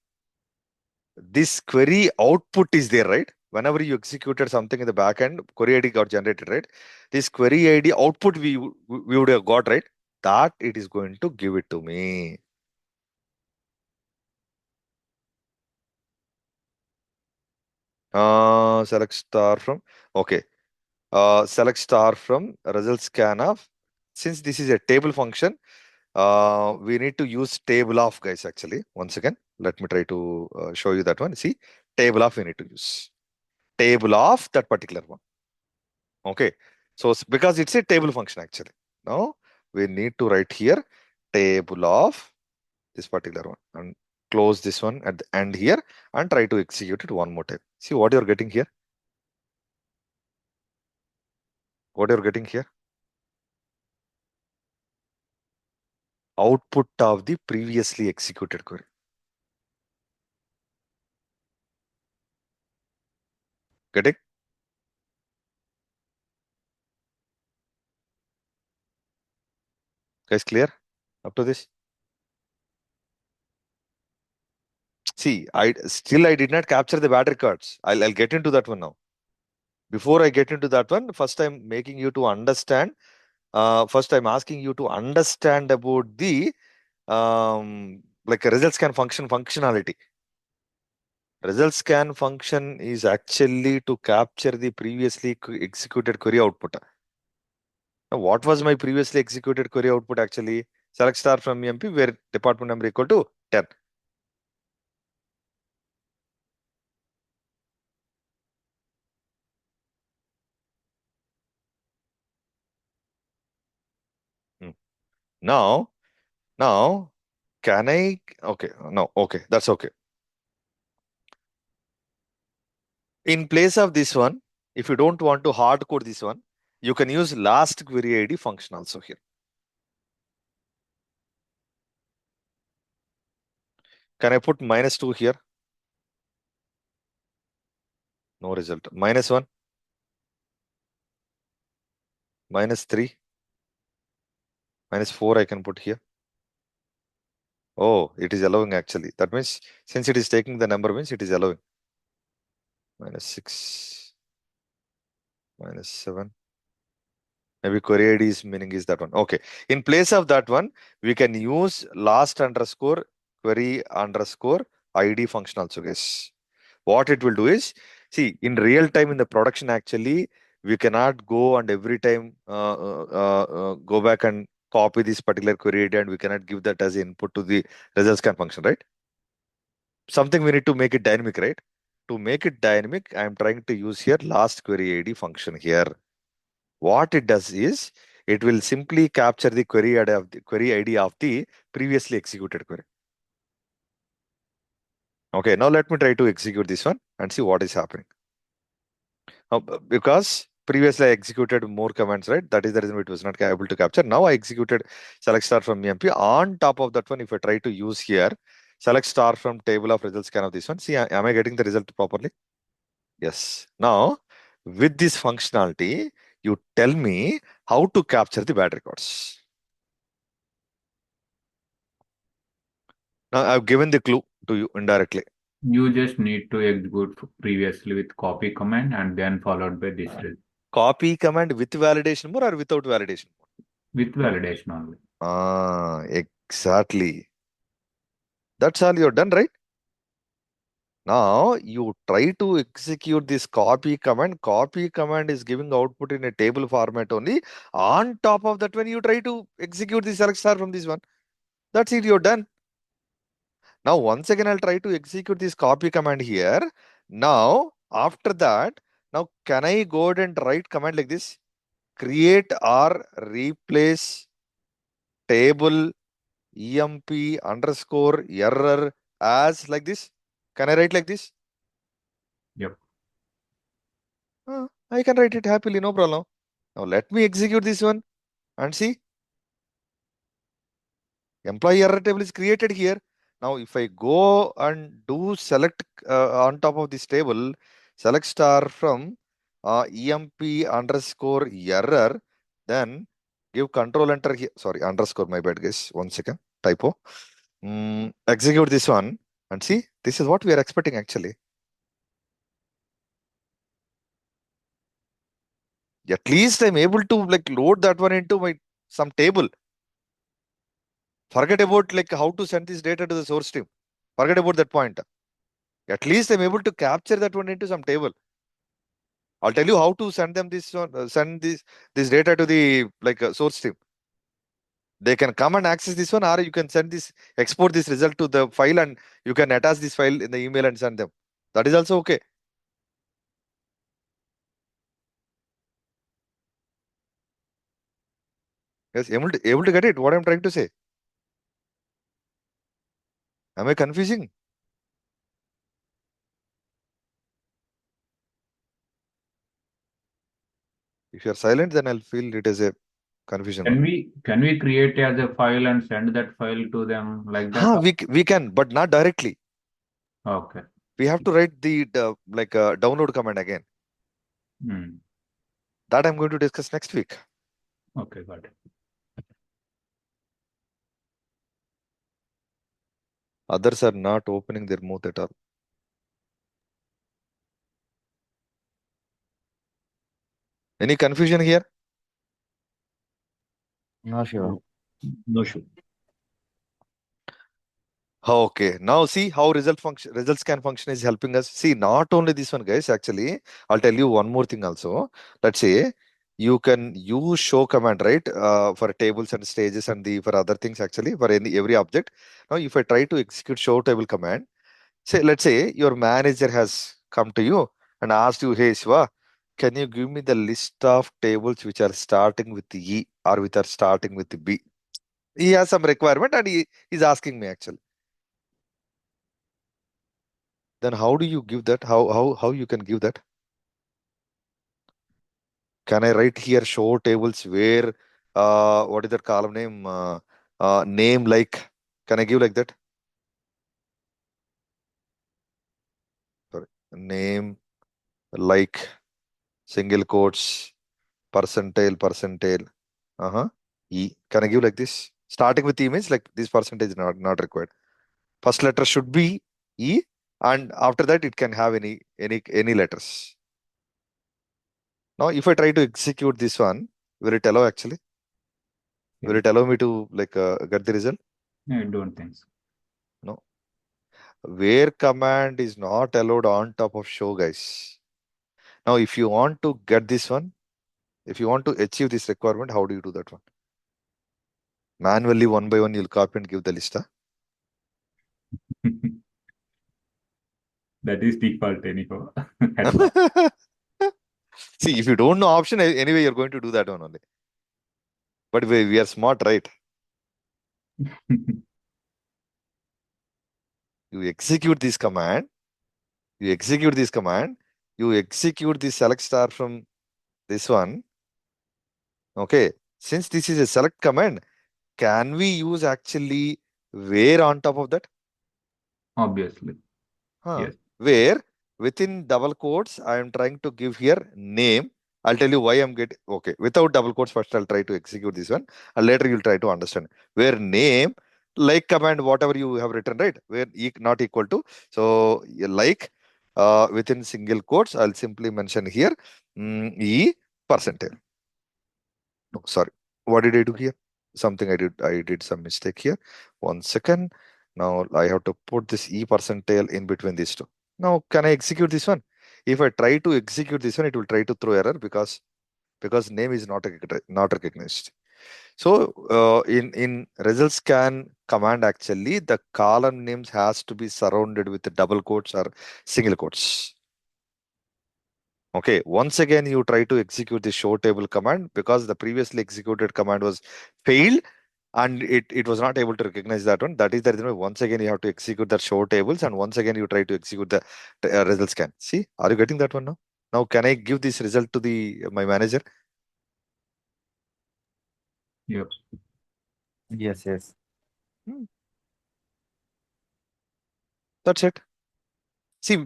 this query output is there, right? Whenever you executed something in the back end, query ID got generated, right? This query ID output we would have got, right? That it is going to give it to me. Select star from, okay. Select star from result scan of. Since this is a table function, we need to use table of, guys, actually. Once again, let me try to show you that one. See, table of we need to use. Table of that particular one. Okay. So because it's a table function actually. Now we need to write here table of this particular one and close this one at the end here and try to execute it one more time. See what you're getting here. What you're getting here. Output of the previously executed query. Get it? Guys, clear up to this? See, I did not capture the bad records. I'll get into that one now. Before I get into that one, first I'm making you to understand. First I'm asking you to understand about the like a result scan functionality. Result scan function is actually to capture the previously executed query output. Now, what was my previously executed query output actually? Select star from EMP where department number equal to 10. Now, can I? Okay, no, okay, that's okay. In place of this one, if you don't want to hard code this one, you can use last query ID function also here. Can I put -2 here? No result. -1, -3, minus 4 I can put here. Oh, it is allowing actually. That means since it is taking the number means it is allowing. Minus 6, minus 7. Maybe query ID is meaning is that one. Okay. In place of that one, we can use last underscore query underscore ID function also, guys. What it will do is, see, in real time in the production, actually, we cannot go and every time go back and copy this particular query ID and we cannot give that as input to the result scan function, right? Something we need to make it dynamic, right? To make it dynamic, I am trying to use here last query ID function here. What it does is, it will simply capture the query ID of the previously executed query. Okay, now let me try to execute this one and see what is happening. Because previously I executed more commands, right? That is the reason it was not able to capture. Now I executed select star from EMP. On top of that one, if I try to use here, select star from table of results scan of this one. See, am I getting the result properly? Yes. Now, with this functionality, you tell me how to capture the bad records. Now, I've given the clue to you indirectly. You just need to execute previously with copy command and then followed by this result. Copy command with validation mode or without validation mode? With validation only. Exactly. That's all you're done, right? Now you try to execute this copy command. Copy command is giving output in a table format only. On top of that, when you try to execute the select star from this one, that's it, you're done. Now, once again, I'll try to execute this copy command here. Now, after that, now can I go ahead and write command like this? Create or replace table emp underscore error as like this. Can I write like this? Yep. I can write it happily, no problem. Now let me execute this one and see. Employee error table is created here. Now if I go and do select on top of this table, select star from emp underscore error, then give control enter here. Sorry, underscore, my bad guys. 1 second, typo. Execute this one and see, this is what we are expecting actually. At least I'm able to like load that one into my some table. Forget about like how to send this data to the source stream. Forget about that point. At least I'm able to capture that one into some table. I'll tell you how to send them this one, send this data to the like source stream. They can come and access this one, or you can send this, export this result to the file, and you can attach this file in the email and send them. That is also okay. Yes, able to get it. What I'm trying to say. Am I confusing? If you're silent, then I'll feel it as a confusion. Can we create as a file and send that file to them like that? We can, but not directly. Okay. We have to write the like download command again. That I'm going to discuss next week. Okay, got it. Others are not opening their mouth at all. Any confusion here? No, sure. No sure. Okay, now see how result scan function is helping us. See, not only this one, guys. Actually, I'll tell you one more thing also. Let's say you can use show command, right, for tables and stages and the for other things actually for every object. Now, if I try to execute show table command, say let's say your manager has come to you and asked you, hey Shiva, can you give me the list of tables which are starting with the E or which are starting with the B? He has some requirement and he's asking me actually. Then how do you give that? How you can give that? Can I write here show tables where what is that column name? Name like, can I give like that? Sorry. Name like single quotes percentile. Uh-huh. E. Can I give like this? Starting with E means like this percentage is not required. First letter should be E, and after that it can have any letters. Now, if I try to execute this one, will it allow actually? Will it allow me to like get the result? I don't think so. No. Where command is not allowed on top of show, guys. Now, if you want to get this one, if you want to achieve this requirement, how do you do that one? Manually, one by one, you'll copy and give the list. Huh? That is default anyhow. At last. See, if you don't know option, anyway, you're going to do that one only. But we are smart, right? You execute this command, you execute this command, you execute the select star from this one. Okay. Since this is a select command, can we use actually where on top of that? Obviously. Huh. Yes. Where within double quotes, I am trying to give here name. I'll tell you why I'm getting, okay, without double quotes, first I'll try to execute this one, and later you'll try to understand. Where name, like command, whatever you have written, right? Where not equal to, so like within single quotes, I'll simply mention here E percentile. No, sorry. What did I do here? Something I did some mistake here. 1 second. Now I have to put this E percentile in between these two. Now, can I execute this one? If I try to execute this one, it will try to throw error because name is not recognized. So in result scan command, actually the column names has to be surrounded with the double quotes or single quotes. Okay, once again you try to execute the show table command because the previously executed command was failed and it was not able to recognize that one. That is the reason why once again you have to execute the show tables and once again you try to execute the result scan. See, are you getting that one now? Now can I give this result to the my manager? Yep. Yes, yes. That's it. See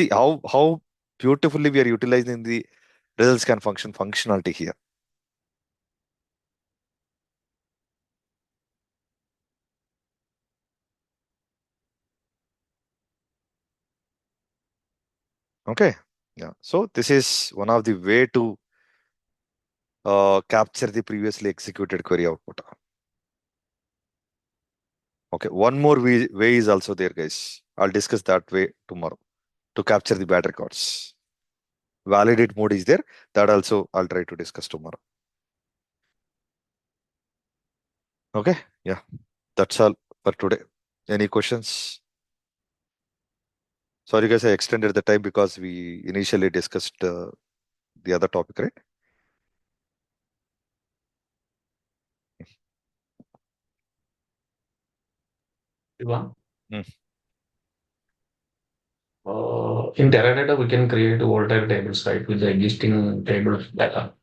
how beautifully we are utilizing the result scan function functionality here. Okay, yeah. So this is one of the way to capture the previously executed query output. Okay, one more way is also there, guys. I'll discuss that way tomorrow to capture the bad records. Validate mode is there. That also I'll try to discuss tomorrow. Okay, yeah. That's all for today. Any questions? Sorry, guys, I extended the time because we initially discussed the other topic, right? Shiva? Mm. In Teradata, we can create volatile tables, right, with the existing table data.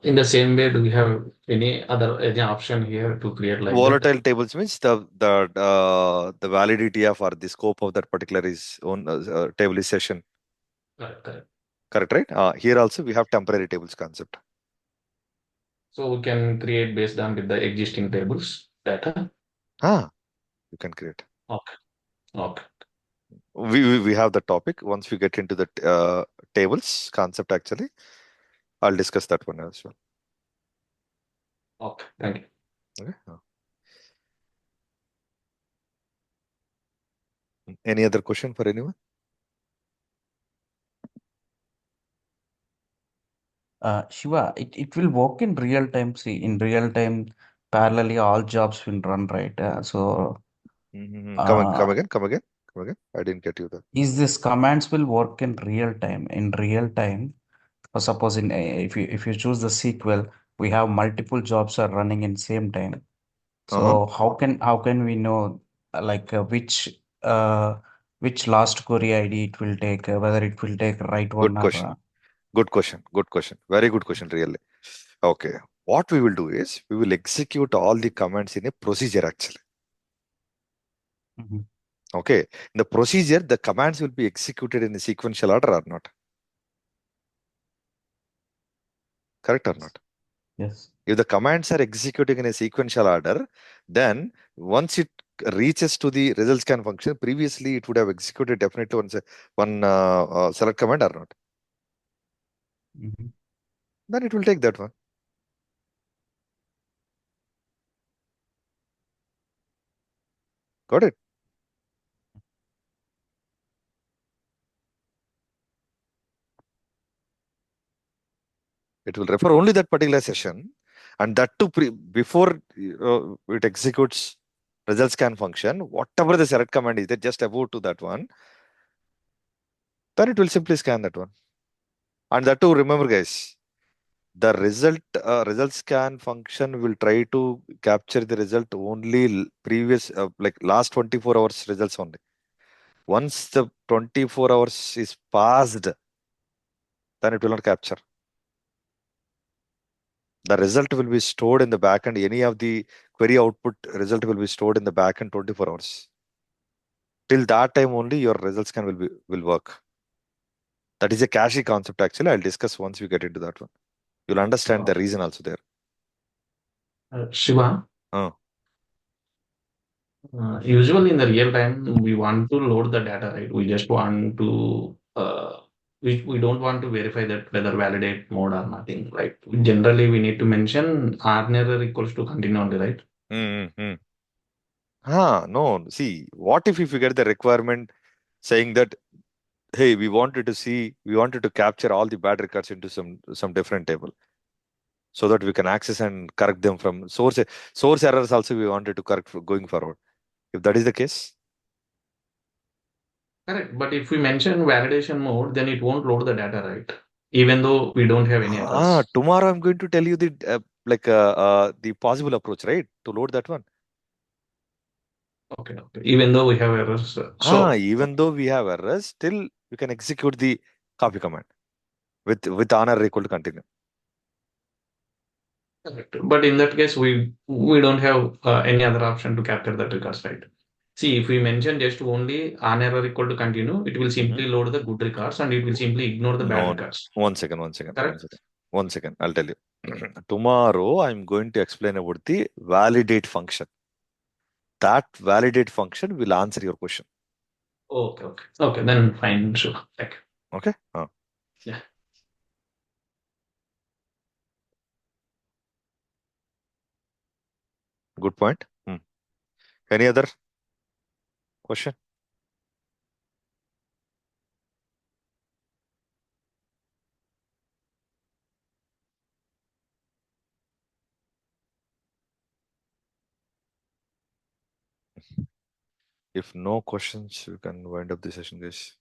In the same way, do we have any option here to create like Volatile that? tables means the validity of or the scope of that particular is own table is session. Correct. Correct, right? Here also we have temporary tables concept. So we can create based on with the existing tables data. You can create. Okay. We have the topic. Once we get into the tables concept, actually, I'll discuss that one as well. Okay. Thank you. Okay. Any other question for anyone? Shiva, it will work in real time. See, in real time, parallelly all jobs will run, right? Come again. I didn't get you there. Is this commands will work in real time? In real time, or suppose if you choose the SQL, we have multiple jobs are running in same time. So how can we know which last query ID it will take, whether it will take right one Good or question. Good question. Very good question, really. Okay. What we will do is we will execute all the commands in a procedure, actually. Mhm. Okay. In the procedure, the commands will be executed in a sequential order or not? Correct or not? Yes. If the commands are executing in a sequential order, then once it reaches to the result scan function, previously it would have executed definitely one select command or not. Mhm. Then it will take that one. Got it? It will refer only that particular session, and that too before it executes result scan function, whatever the select command is, that just above to that one, then it will simply scan that one. And that too, remember guys, the result scan function will try to capture the result only previous like last 24 hours results only. Once the 24 hours is passed, then it will not capture. The result will be stored in the backend. Any of the query output result will be stored in the backend 24 hours. Till that time only your result scan will work. That is a cache concept actually. I'll discuss once we get into that one. You'll understand the reason also there. Shiva, Uh, usually in the real time, we want to load the data, right? We just want to, we don't want to verify that whether validate mode or nothing, right? Generally, we need to mention error equals to continue only, right? mm-hmm. No. See, what if you get the requirement saying that, hey, we wanted to capture all the bad records into some different table so that we can access and correct them from source errors also we wanted to correct going forward. If that is the case, Correct. But if we mention validation mode, then it won't load the data, right? Even though we don't have any errors. tomorrow I'm going to tell you the possible approach, right, to load that one. Okay. Even though we have errors, Even though we have errors, still we can execute the copy command with honor equal to continue. correct. But in that case, we don't have any other option to capture that records, right? See, if we mention just only on error equal to continue, it will simply load the good records and it will simply ignore the bad No, records. one second. Correct? One second, I'll tell you. Tomorrow, I'm going to explain about the validate function. That validate function will answer your question. Okay, then fine, sure. Thank you. Okay? Yeah. Good point. Any other question? If no questions, you can wind up the session, guys.